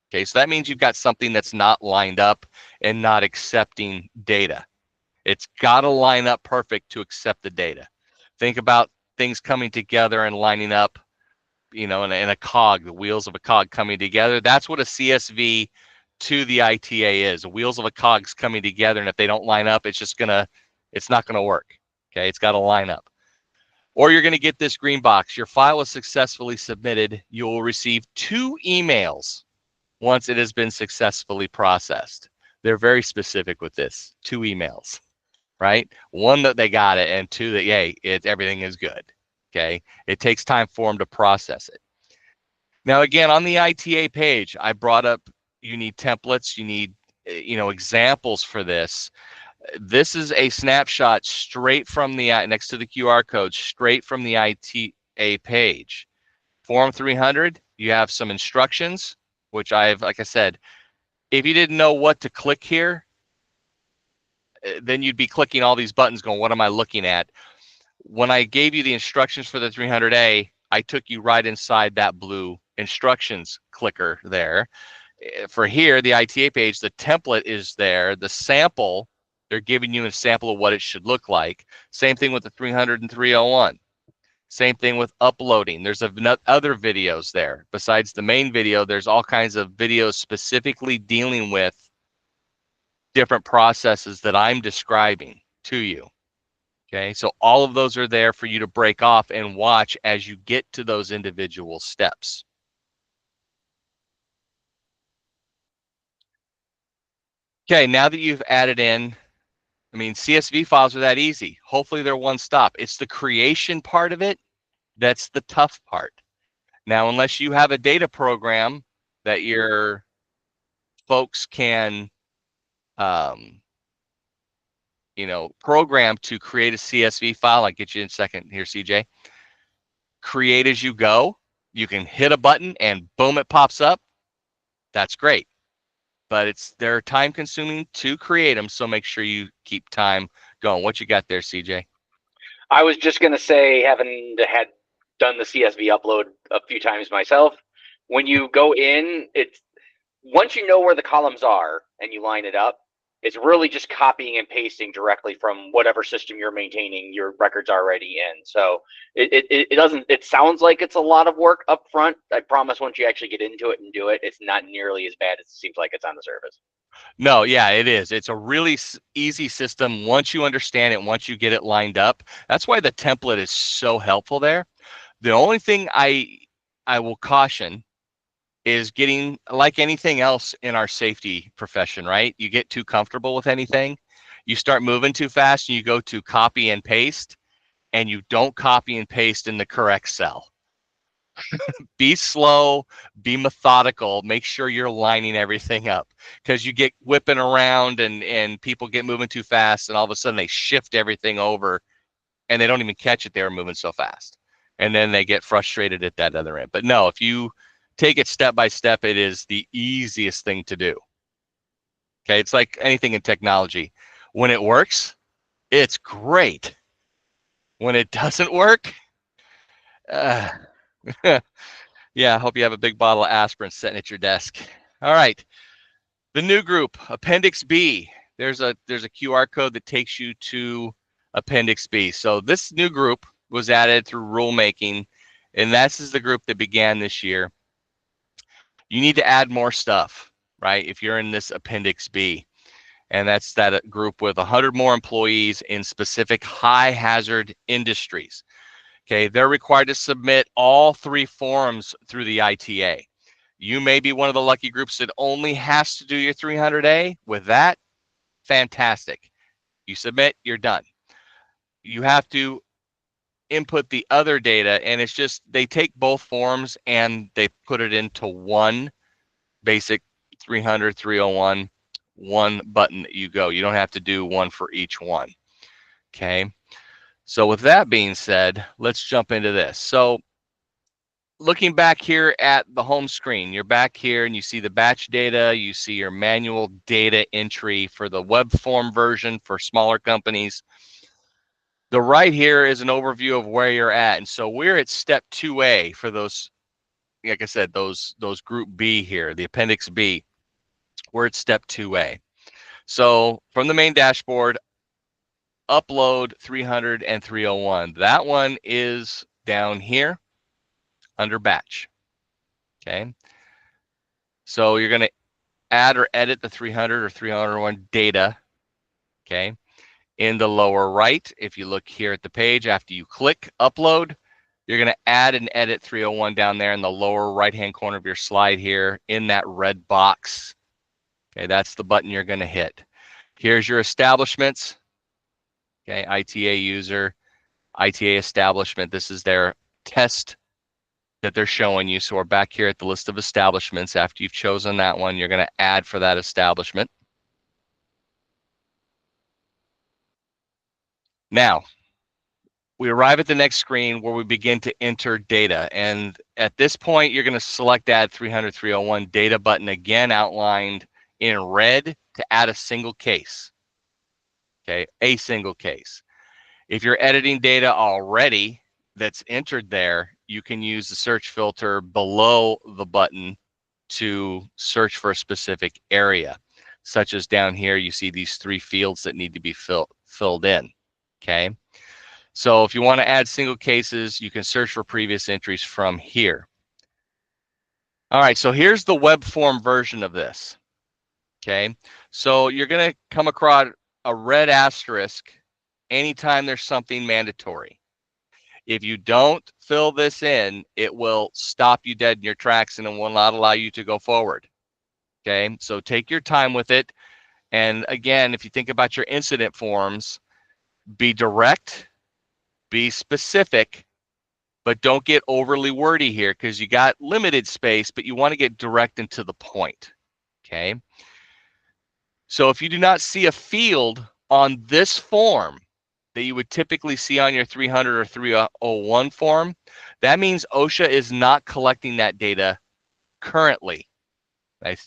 Okay, so that means you've got something that's not lined up and not accepting data. It's got to line up perfect to accept the data. Think about things coming together and lining up, you know, in a cog, the wheels of a cog coming together. That's what a CSV to the ITA is. The wheels of a cog's coming together, and if they don't line up, it's not gonna work. Okay, it's got to line up. Or you're going to get this green box. Your file is successfully submitted. You will receive 2 emails once it has been successfully processed. They're very specific with this. 2 emails, right? 1 that they got it, and 2 that, yay, everything is good. Okay, it takes time for them to process it. Now, again, on the ITA page, I brought up, you need templates, you need examples for this. This is a snapshot straight from the next to the QR code, straight from the ITA page. Form 300, you have some instructions, which like I said, if you didn't know what to click here, then you'd be clicking all these buttons going, what am I looking at? When I gave you the instructions for the 300A, I took you right inside that blue instructions clicker there. For here, the ITA page, the template is there. The sample, they're giving you a sample of what it should look like. Same thing with the 300 and 301. Same thing with uploading. There's other videos there. Besides the main video, there's all kinds of videos specifically dealing with different processes that I'm describing to you. Okay, so all of those are there for you to break off and watch as you get to those individual steps. Okay, now that you've added in, I mean, CSV files are that easy. Hopefully they're one stop. It's the creation part of it that's the tough part. Now, unless you have a data program that your folks can, program to create a CSV file, I'll get you in a second here, CJ. Create as you go. You can hit a button and boom, it pops up. That's great. But they're time consuming to create them, so make sure you keep time going. What you got there, CJ? I was just going to say, having had done the CSV upload a few times myself, when you go in, once you know where the columns are and you line it up, it's really just copying and pasting directly from whatever system you're maintaining your records already in. So it sounds like it's a lot of work up front. I promise once you actually get into it and do it, it's not nearly as bad as it seems like it's on the surface. No, yeah, it is. It's a really easy system once you understand it, once you get it lined up. That's why the template is so helpful there. The only thing I will caution is getting, like anything else in our safety profession, right? You get too comfortable with anything, you start moving too fast, and you go to copy and paste, and you don't copy and paste in the correct cell. Be slow, be methodical, make sure you're lining everything up, because you get whipping around and people get moving too fast, and all of a sudden they shift everything over and they don't even catch it. They were moving so fast, and then they get frustrated at that other end. But no, if you take it step by step, it is the easiest thing to do. Okay, it's like anything in technology. When it works, it's great. When it doesn't work, yeah, I hope you have a big bottle of aspirin sitting at your desk. All right, the new group, Appendix B. There's a QR code that takes you to Appendix B. So this new group was added through rulemaking, and this is the group that began this year. You need to add more stuff, right? If you're in this Appendix B, and that's that group with 100 more employees in specific high hazard industries. Okay, they're required to submit all 3 forms through the ITA. You may be one of the lucky groups that only has to do your 300A. With that, fantastic. You submit, you're done. You have to input the other data, and it's just they take both forms and they put it into one basic 300, 301, one button that you go. You don't have to do one for each one. Okay. So with that being said, let's jump into this. So looking back here at the home screen, you're back here and you see the batch data, you see your manual data entry for the web form version for smaller companies. The right here is an overview of where you're at. And so we're at step 2A for those, like I said, those group B here, the Appendix B. We're at step 2A. So from the main dashboard, upload 300 and 301. That one is down here under batch. Okay. So you're going to add or edit the 300 or 301 data. Okay. In the lower right, if you look here at the page, after you click upload, you're going to add and edit 301 down there in the lower right-hand corner of your slide here in that red box. Okay, that's the button you're going to hit. Here's your establishments. Okay, ITA user, ITA establishment. This is their test that they're showing you. So we're back here at the list of establishments. After you've chosen that one, you're going to add for that establishment. Now, we arrive at the next screen where we begin to enter data. And at this point, you're going to select Add 300-301 Data button, again outlined in red, to add a single case. Okay, a single case. If you're editing data already that's entered there, you can use the search filter below the button to search for a specific area, such as down here, you see these 3 fields that need to be filled in. Okay. So if you want to add single cases, you can search for previous entries from here. All right, so here's the web form version of this. Okay, so you're going to come across a red asterisk anytime there's something mandatory. If you don't fill this in, it will stop you dead in your tracks and it will not allow you to go forward. Okay, so take your time with it. And again, if you think about your incident forms, be direct, be specific, but don't get overly wordy here because you got limited space, but you want to get direct and to the point. Okay. So if you do not see a field on this form that you would typically see on your 300 or 301 form, that means OSHA is not collecting that data currently.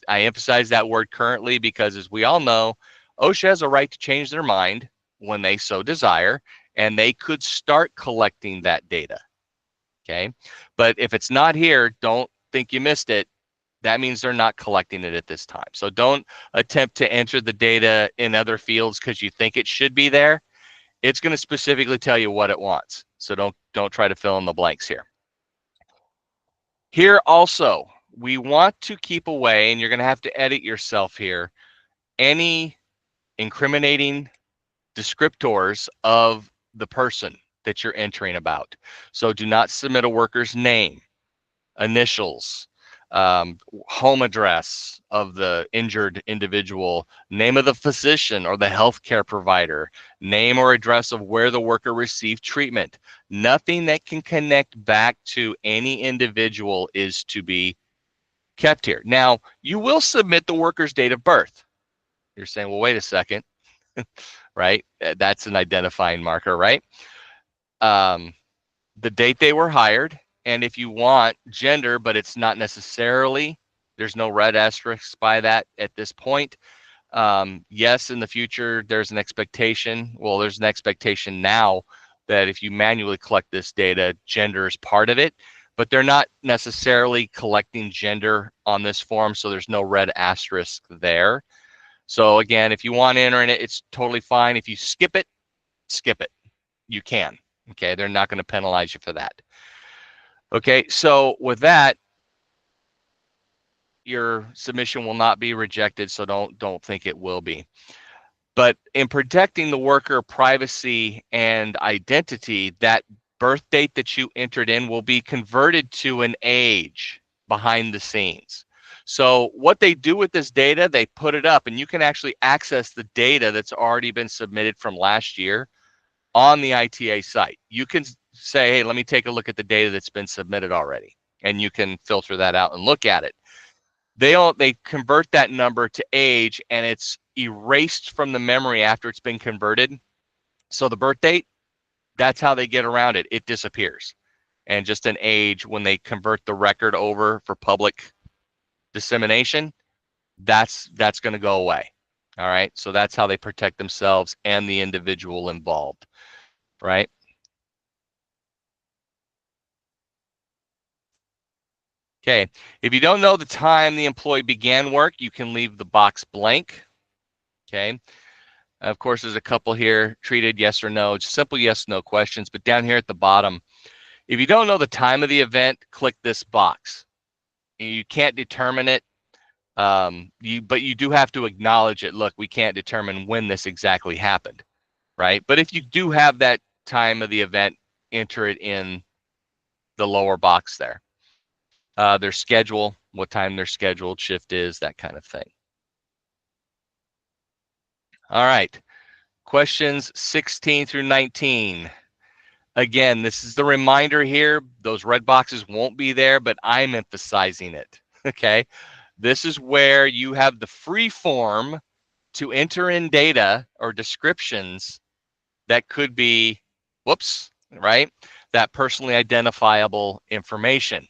I emphasize that word currently because, as we all know, OSHA has a right to change their mind when they so desire, and they could start collecting that data. Okay, but if it's not here, don't think you missed it. That means they're not collecting it at this time. So don't attempt to enter the data in other fields because you think it should be there. It's going to specifically tell you what it wants. So don't try to fill in the blanks here. Here also, we want to keep away, and you're going to have to edit yourself here, any incriminating descriptors of the person that you're entering about. So do not submit a worker's name, initials, home address of the injured individual, name of the physician or the healthcare provider, name or address of where the worker received treatment. Nothing that can connect back to any individual is to be kept here. Now, you will submit the worker's date of birth. You're saying, well, wait a second, right? That's an identifying marker, right? The date they were hired, and if you want gender, but it's not necessarily, there's no red asterisk by that at this point. Yes, in the future, there's an expectation. Well, there's an expectation now that if you manually collect this data, gender is part of it, but they're not necessarily collecting gender on this form, so there's no red asterisk there. So again, if you want to enter in it, it's totally fine. If you skip it, you can. Okay, they're not going to penalize you for that. Okay, so with that, your submission will not be rejected, so don't think it will be. But in protecting the worker privacy and identity, that birth date that you entered in will be converted to an age behind the scenes. So what they do with this data, they put it up, and you can actually access the data that's already been submitted from last year on the ITA site. You can say, hey, let me take a look at the data that's been submitted already, and you can filter that out and look at it. They convert that number to age, and it's erased from the memory after it's been converted. So the birth date, that's how they get around it. It disappears. And just an age, when they convert the record over for public dissemination, that's going to go away. All right, so that's how they protect themselves and the individual involved, right? Okay, if you don't know the time the employee began work, you can leave the box blank. Okay, of course, there's a couple here treated yes or no, just simple yes no questions. But down here at the bottom, if you don't know the time of the event, click this box. You can't determine it, but you do have to acknowledge it. Look, we can't determine when this exactly happened, right? But if you do have that time of the event, enter it in the lower box there. Their schedule, what time their scheduled shift is, that kind of thing. All right, questions 16 through 19. Again, this is the reminder here. Those red boxes won't be there, but I'm emphasizing it, okay? This is where you have the free form to enter in data or descriptions that could be, whoops, right? That personally identifiable information.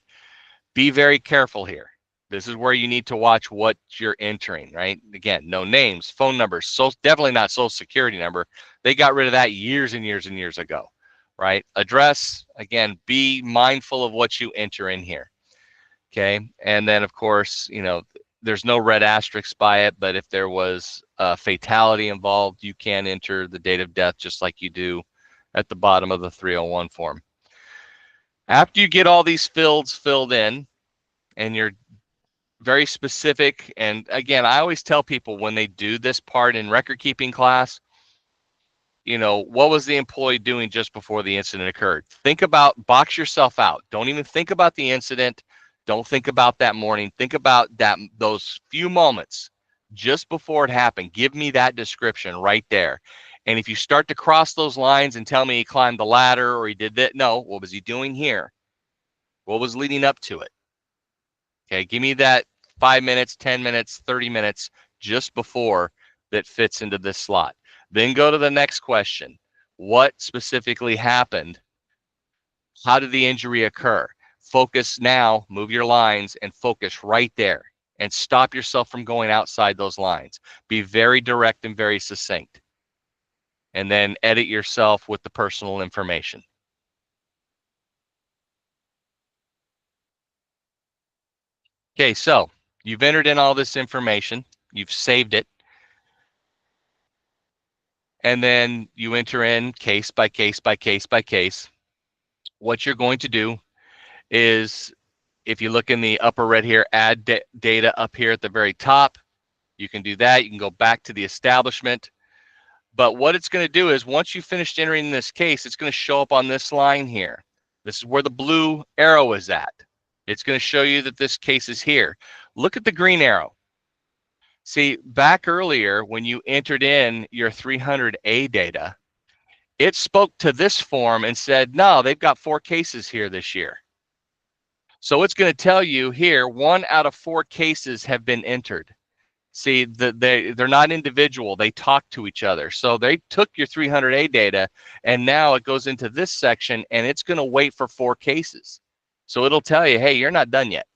Be very careful here. This is where you need to watch what you're entering, right? Again, no names, phone numbers, so definitely not social security number. They got rid of that years and years and years ago, right? Address, again, be mindful of what you enter in here, okay? And then, of course, you know, there's no red asterisks by it, but if there was a fatality involved, you can enter the date of death just like you do at the bottom of the 301 form. After you get all these fields filled in and you're very specific, and again, I always tell people when they do this part in record keeping class, you know, what was the employee doing just before the incident occurred? Think about, box yourself out. Don't even think about the incident. Don't think about that morning. Think about that, those few moments just before it happened. Give me that description right there. And if you start to cross those lines and tell me he climbed the ladder or he did that, no, what was he doing here? What was leading up to it? Okay, give me that 5 minutes, 10 minutes, 30 minutes just before that fits into this slot. Then go to the next question. What specifically happened? How did the injury occur? Focus now, move your lines and focus right there and stop yourself from going outside those lines. Be very direct and very succinct. And then edit yourself with the personal information. Okay, so you've entered in all this information, you've saved it, and then you enter in case by case by case by case. What you're going to do is, if you look in the upper red here, add data up here at the very top. You can do that. You can go back to the establishment. But what it's going to do is once you finished entering this case, it's going to show up on this line here. This is where the blue arrow is at. It's going to show you that this case is here. Look at the green arrow. See, back earlier when you entered in your 300A data, it spoke to this form and said, no, they've got 4 cases here this year. So it's going to tell you here, 1 out of 4 cases have been entered. See, they're not individual. They talk to each other. So they took your 300A data, and now it goes into this section, and it's going to wait for 4 cases. So it'll tell you, hey, you're not done yet.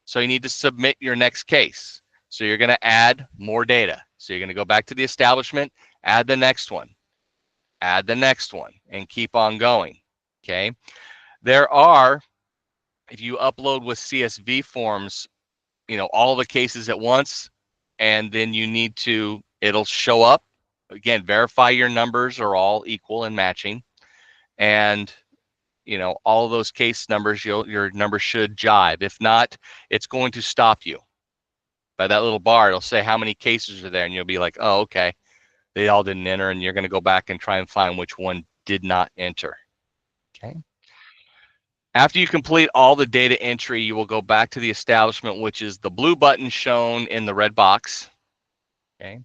So you need to submit your next case. So you're going to add more data. So you're going to go back to the establishment, add the next one, add the next one, and keep on going, okay? There are, if you upload with CSV forms, you know, all the cases at once, and then you need to, it'll show up. Again, verify your numbers are all equal and matching. And, you know, all of those case numbers, your numbers should jive. If not, it's going to stop you. By that little bar, it'll say how many cases are there, and you'll be like, oh, okay, they all didn't enter, and you're going to go back and try and find which one did not enter. Okay. After you complete all the data entry, you will go back to the establishment, which is the blue button shown in the red box, okay,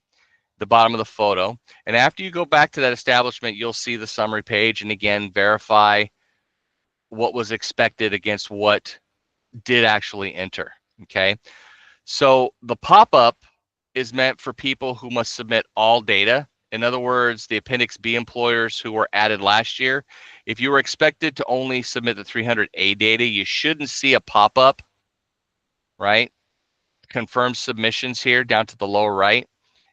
the bottom of the photo. And after you go back to that establishment, you'll see the summary page, and again, verify what was expected against what did actually enter, okay? So the pop-up is meant for people who must submit all data. In other words, the Appendix B employers who were added last year, if you were expected to only submit the 300A data, you shouldn't see a pop-up, right? Confirm submissions here down to the lower right.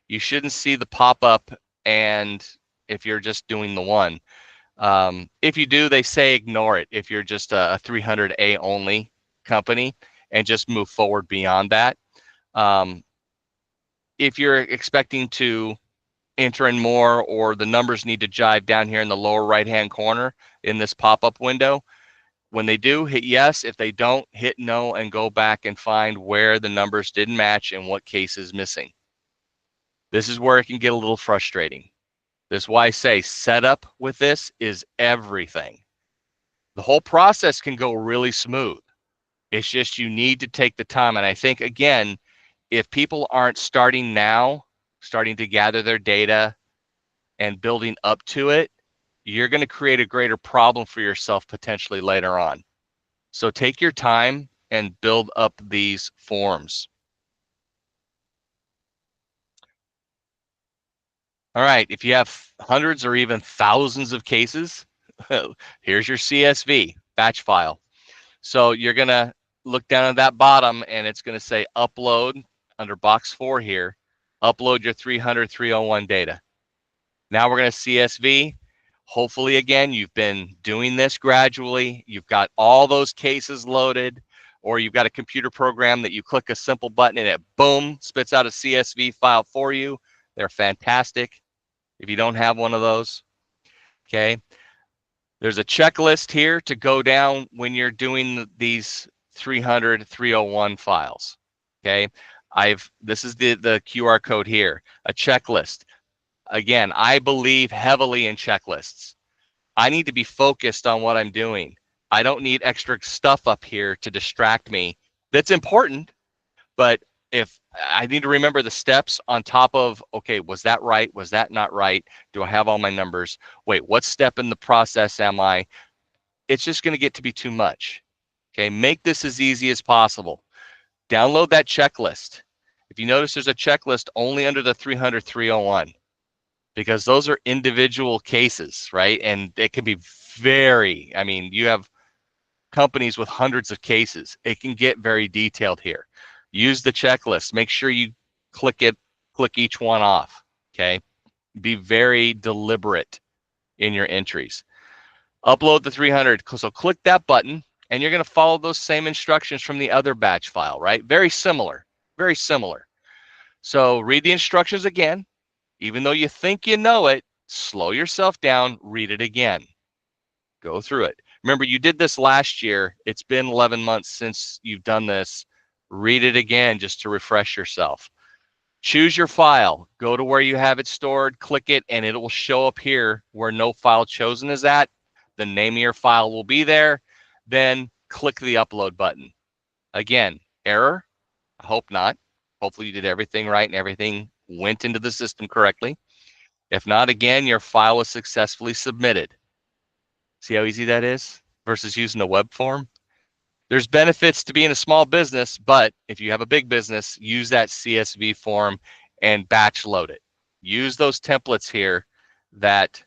You shouldn't see the pop-up, and if you're just doing the one. If you do, they say ignore it if you're just a 300A only company, and just move forward beyond that. If you're expecting to enter in more, or the numbers need to jive down here in the lower right hand corner in this pop-up window, when they do, hit yes. If they don't, hit no, and go back and find where the numbers didn't match and what case is missing. This is where it can get a little frustrating. This is why I say setup with this is everything. The whole process can go really smooth. It's just you need to take the time. And I think, again, if people aren't starting now, starting to gather their data and building up to it, you're going to create a greater problem for yourself potentially later on. So take your time and build up these forms. All right, if you have hundreds or even thousands of cases, here's your CSV batch file. So you're going to look down at that bottom and it's going to say upload under box 4 here, upload your 300-301 data. Now we're going to CSV. Hopefully, again, you've been doing this gradually. You've got all those cases loaded, or you've got a computer program that you click a simple button and it, boom, spits out a CSV file for you. They're fantastic. If you don't have one of those, okay, there's a checklist here to go down when you're doing these 300-301 files. Okay, this is the QR code here, a checklist. Again, I believe heavily in checklists. I need to be focused on what I'm doing. I don't need extra stuff up here to distract me. That's important, but if I need to remember the steps on top of, okay, was that right? Was that not right? Do I have all my numbers? Wait, what step in the process am I? It's just going to get to be too much. Okay, make this as easy as possible. Download that checklist. If you notice, there's a checklist only under the 300-301 because those are individual cases, right? And it can be very, I mean, you have companies with hundreds of cases. It can get very detailed here. Use the checklist. Make sure you click each one off, okay? Be very deliberate in your entries. Upload the 300. So click that button, and you're going to follow those same instructions from the other batch file, right? Very similar, very similar. So read the instructions again. Even though you think you know it, slow yourself down, read it again. Go through it. Remember, you did this last year. It's been 11 months since you've done this. Read it again just to refresh yourself. Choose your file. Go to where you have it stored, click it, and it will show up here where no file chosen is at. The name of your file will be there. Then click the upload button. Again, error? I hope not. Hopefully you did everything right and everything went into the system correctly. If not, again, your file was successfully submitted. See how easy that is versus using a web form? There's benefits to being a small business, but if you have a big business, use that CSV form and batch load it. Use those templates here that,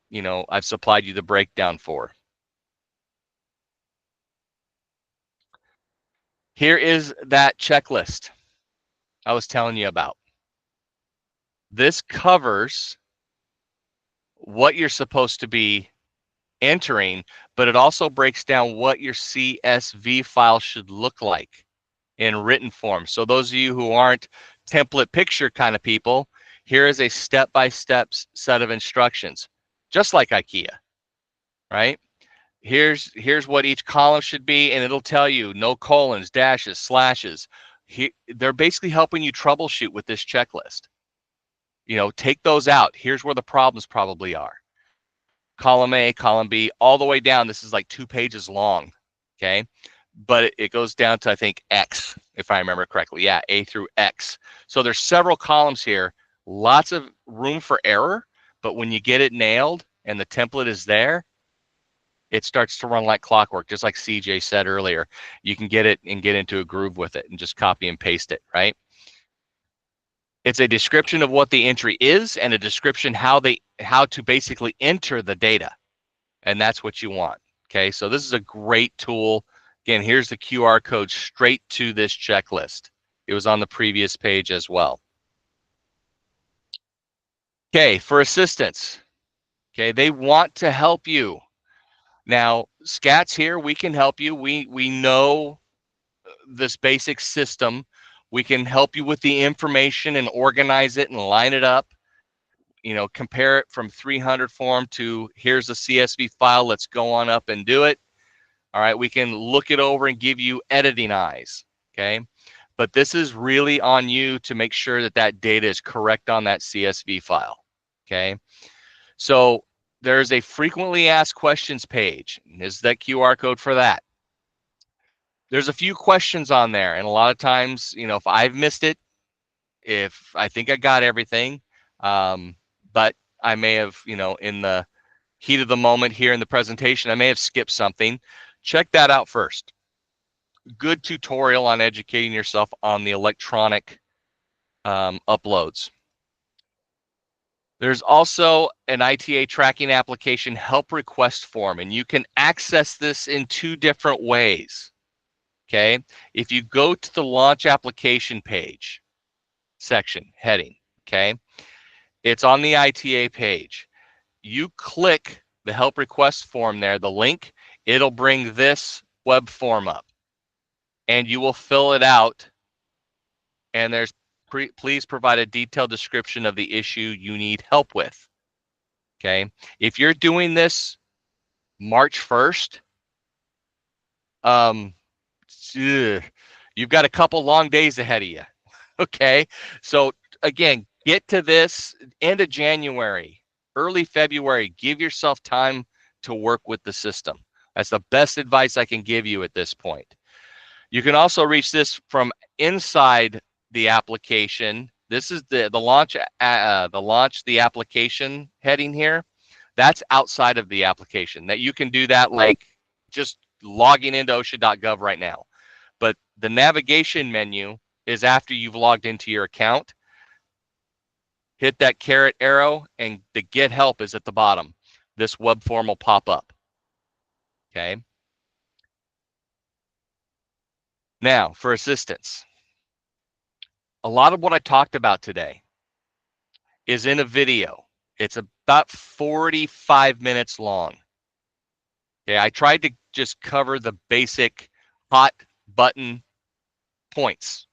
you know, I've supplied you the breakdown for. Here is that checklist I was telling you about. This covers what you're supposed to be entering, but it also breaks down what your CSV file should look like in written form. So those of you who aren't template picture kind of people, here is a step-by-step set of instructions, just like IKEA, right? Here's what each column should be, and it'll tell you no colons, dashes, slashes. They're basically helping you troubleshoot with this checklist. You know, take those out. Here's where the problems probably are. Column A, column B, all the way down. This is like 2 pages long, okay? But it goes down to, I think, X, if I remember correctly. Yeah, A through X. So there's several columns here, lots of room for error, but when you get it nailed and the template is there, it starts to run like clockwork, just like CJ said earlier. You can get it and get into a groove with it and just copy and paste it, right? It's a description of what the entry is and a description how to basically enter the data. And that's what you want. Okay, so this is a great tool. Again, here's the QR code straight to this checklist. It was on the previous page as well. Okay, for assistance. Okay, they want to help you. Now, Scats here, we can help you. We know this basic system. We can help you with the information and organize it and line it up. You know, compare it from 300 form to here's a CSV file. Let's go on up and do it. All right, we can look it over and give you editing eyes. Okay, but this is really on you to make sure that that data is correct on that CSV file. Okay, so there's a frequently asked questions page. This is that QR code for that. There's a few questions on there, and a lot of times, you know, if I've missed it, if I think I got everything, but I may have, you know, in the heat of the moment here in the presentation, I may have skipped something. Check that out first. Good tutorial on educating yourself on the electronic uploads. There's also an ITA tracking application help request form, and you can access this in 2 different ways. Okay, if you go to the launch application page section heading, okay, it's on the ITA page. You click the help request form there, the link, it'll bring this web form up, and you will fill it out. And there's please provide a detailed description of the issue you need help with. Okay, if you're doing this March 1st, you've got a couple long days ahead of you. Okay, so again, get to this end of January, early February. Give yourself time to work with the system. That's the best advice I can give you at this point. You can also reach this from inside the application. This is the launch the application heading here. That's outside of the application. That you can do that like just logging into OSHA.gov right now. But the navigation menu is after you've logged into your account. Hit that caret arrow, and the get help is at the bottom. This web form will pop up. Okay. Now, for assistance, a lot of what I talked about today is in a video. It's about 45 minutes long. Okay, I tried to just cover the basic hot button points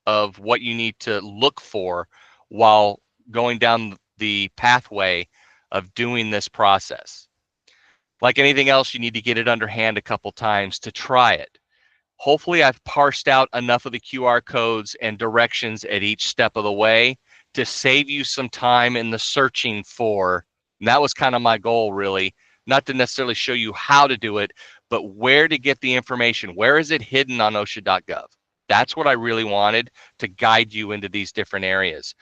of what you need to look for while going down the pathway of doing this process. Like anything else, you need to get it underhand a couple times to try it. Hopefully I've parsed out enough of the QR codes and directions at each step of the way to save you some time in the searching for, and that was kind of my goal really, not to necessarily show you how to do it, but where to get the information. Where is it hidden on OSHA.gov? That's what I really wanted to guide you into these different areas.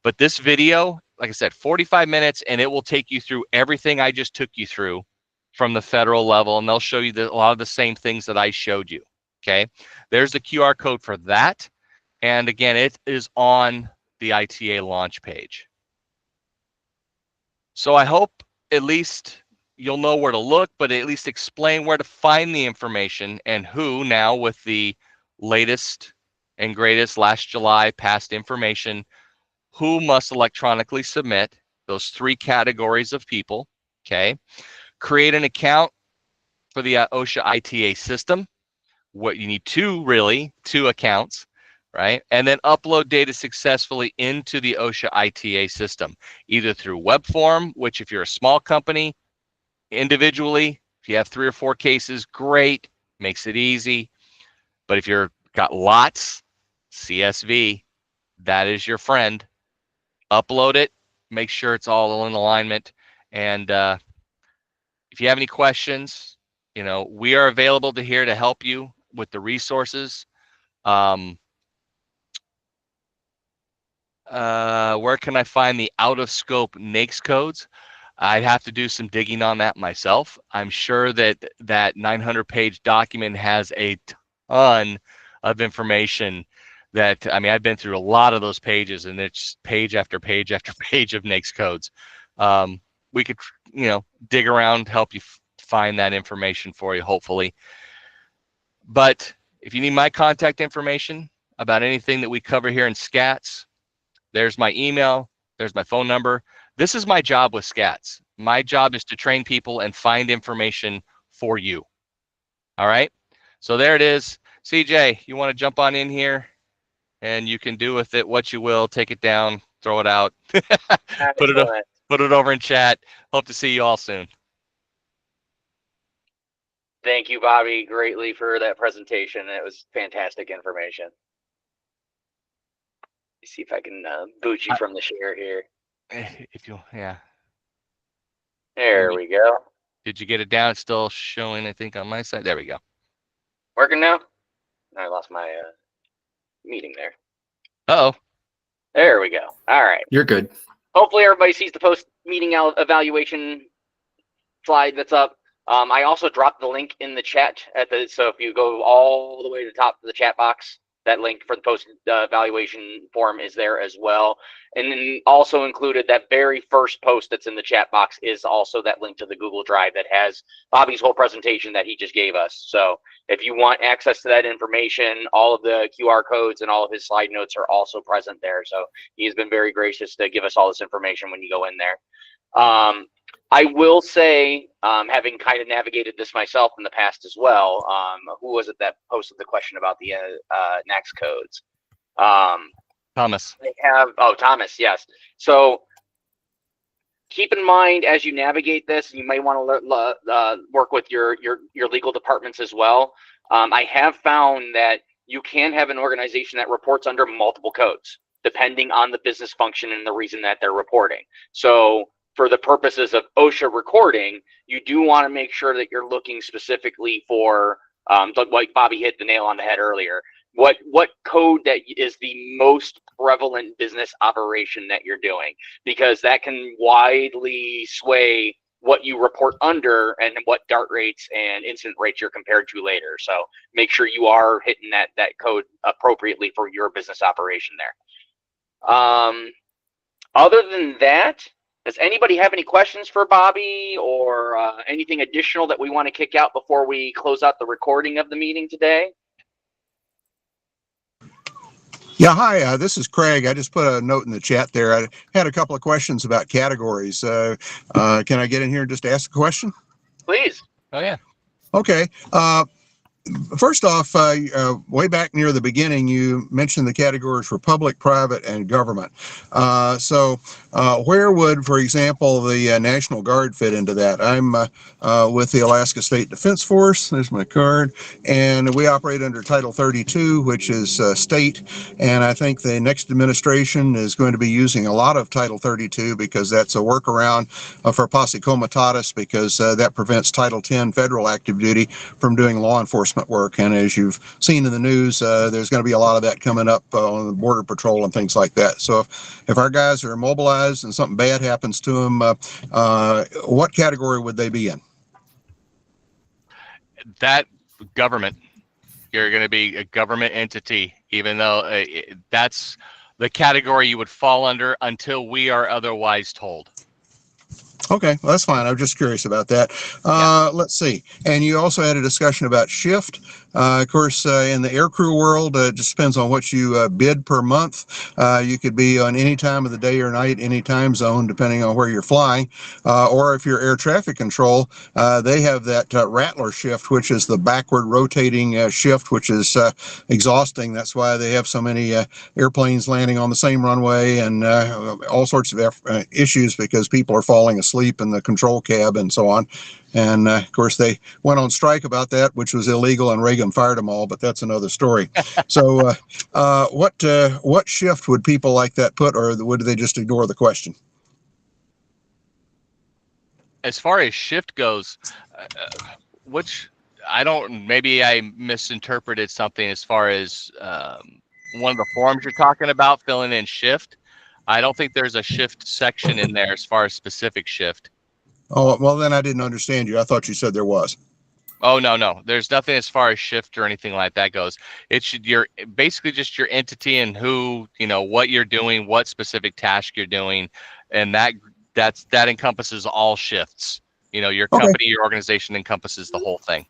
But this video, like I said, 45 minutes, and it will take you through everything I just took you through from the federal level, and they'll show you a lot of the same things that I showed you. Okay, there's the QR code for that. And again, it is on the ITA launch page. So I hope at least you'll know where to look, but at least explain where to find the information and who now with the latest and greatest last July past information, who must electronically submit those 3 categories of people. Okay, create an account for the OSHA ITA system. What you need 2 accounts, right? And then upload data successfully into the OSHA ITA system, either through web form, which if you're a small company, individually, if you have 3 or 4 cases, great, makes it easy. But if you're got lots, CSV, that is your friend. Upload it, make sure it's all in alignment. And if you have any questions, you know, we are available to help you with the resources. Where can I find the out of scope NAICS codes? I'd have to do some digging on that myself. I'm sure that that 900-page document has a ton of information that, I mean, I've been through a lot of those pages, and it's page after page after page of NAICS codes. We could, you know, dig around, help you find that information for you, hopefully. But if you need my contact information about anything that we cover here in SCATS, there's my email, there's my phone number. This is my job with SCATS. My job is to train people and find information for you. All right, so there it is. CJ, you want to jump on in here, and you can do with it what you will. Take it down, throw it out, put it over in chat. Hope to see you all soon. Thank you, Bobby, greatly for that presentation. It was fantastic information. Let's see if I can boot you from the share here. If you, yeah. There we go. Did you get it down? It's still showing, I think, on my side. There we go. Working now? I lost my meeting there. Uh-oh. There we go. All right. You're good. Hopefully everybody sees the post-meeting evaluation slide that's up. I also dropped the link in the chat so if you go all the way to the top of the chat box, That link for the post evaluation form is there as well. And then also included, that very first post that's in the chat box is also that link to the Google Drive that has Bobby's whole presentation that he just gave us. So if you want access to that information, all of the QR codes and all of his slide notes are also present there. So he's been very gracious to give us all this information when you go in there. I will say, having kind of navigated this myself in the past as well, who was it that posted the question about the NACS codes? Thomas. They have, oh, Thomas, yes. So keep in mind as you navigate this, you may want to work with your legal departments as well. I have found that you can have an organization that reports under multiple codes, depending on the business function and the reason that they're reporting. So for the purposes of OSHA recording, you do want to make sure that you're looking specifically for, like Bobby hit the nail on the head earlier, what code that is the most prevalent business operation that you're doing, because that can widely sway what you report under and what DART rates and incident rates you're compared to later. So make sure you are hitting that code appropriately for your business operation there. Other than that, does anybody have any questions for Bobby or anything additional that we want to kick out before we close out the recording of the meeting today? Yeah, hi, this is Craig. I just put a note in the chat there. I had a couple of questions about categories. Can I get in here and just ask a question? Please. Oh, yeah. Okay. First off, way back near the beginning, you mentioned the categories for public, private, and government. So where would, for example, the National Guard fit into that? I'm with the Alaska State Defense Force. There's my card. And we operate under Title 32, which is state. And I think the next administration is going to be using a lot of Title 32 because that's a workaround for posse comitatus, because that prevents Title 10 federal active duty from doing law enforcement work. And as you've seen in the news, there's going to be a lot of that coming up on the Border Patrol and things like that. So if our guys are mobilized and something bad happens to them, what category would they be in? That government. You're going to be a government entity, even though that's the category you would fall under until we are otherwise told. Okay, well, that's fine. I'm just curious about that. Let's see. And you also had a discussion about shift. Of course, in the aircrew world, it just depends on what you bid per month. You could be on any time of the day or night, any time zone, depending on where you're flying. Or if you're air traffic control, they have that Rattler shift, which is the backward rotating shift, which is exhausting. That's why they have so many airplanes landing on the same runway and all sorts of issues, because people are falling asleep in the control cab and so on. And of course, they went on strike about that, which was illegal, and Reagan fired them all. But that's another story. So, what shift would people like that put, or would they just ignore the question? As far as shift goes, which I don't. Maybe I misinterpreted something as far as one of the forms you're talking about, filling in shift. I don't think there's a shift section in there as far as specific shift. Oh, well, then I didn't understand you. I thought you said there was. Oh, no. There's nothing as far as shift or anything like that goes. It should, you're basically just your entity and who, what you're doing, what specific task you're doing. And that encompasses all shifts. Your company, your organization encompasses the whole thing.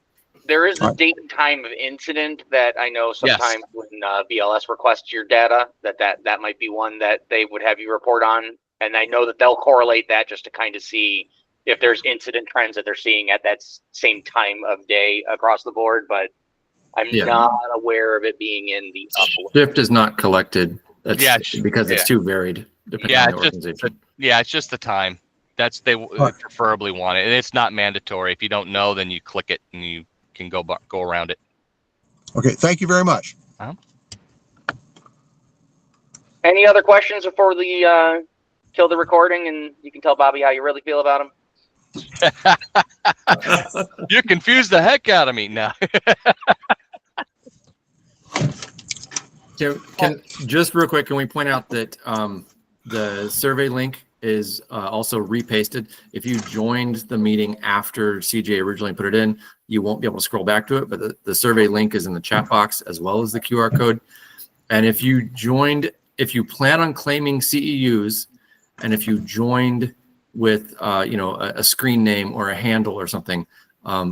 There is a date and time of incident that I know sometimes when BLS requests your data, that might be one that they would have you report on. And I know that they'll correlate that just to kind of see if there's incident trends that they're seeing at that same time of day across the board, but I'm not aware of it being in the upload. Shift is not collected. Because it's too varied depending on the organization. It's just the time. They preferably want it, and it's not mandatory. If you don't know, then you click it and you can go around it. Okay, thank you very much. Any other questions before we kill the recording and you can tell Bobby how you really feel about him? You confused the heck out of me now. Just real quick, can we point out that the survey link is also repasted. If you joined the meeting after CJ originally put it in, you won't be able to scroll back to it, but the survey link is in the chat box as well as the QR code. And if you plan on claiming CEUs, and if you joined with a screen name or a handle or something,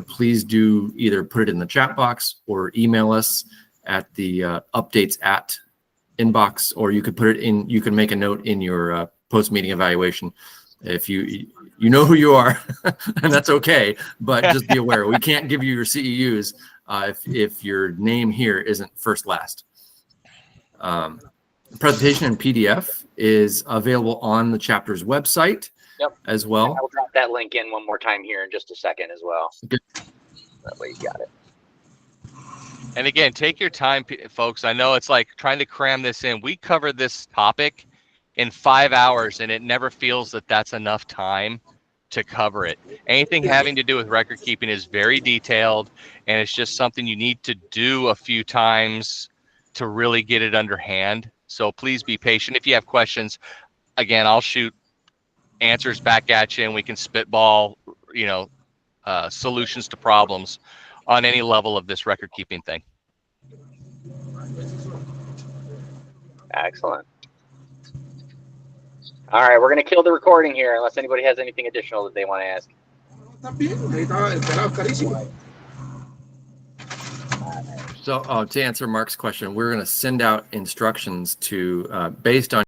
please do either put it in the chat box or email us at the updates at inbox, or you could put it in, you can make a note in your post-meeting evaluation. If you know who you are, and that's okay, but just be aware, we can't give you your CEUs if your name here isn't first last. The presentation in PDF is available on the chapter's website. Yep. As well. I'll drop that link in one more time here in just a second as well. Good. That way you got it. And again, take your time, folks. I know it's like trying to cram this in. We covered this topic in 5 hours, and it never feels that that's enough time to cover it. Anything having to do with record keeping is very detailed, and it's just something you need to do a few times to really get it underhand. So please be patient. If you have questions, again, I'll shoot answers back at you, and we can spitball, solutions to problems on any level of this record keeping thing. Excellent. All right, we're going to kill the recording here unless anybody has anything additional that they want to ask. So to answer Mark's question, we're going to send out instructions to based on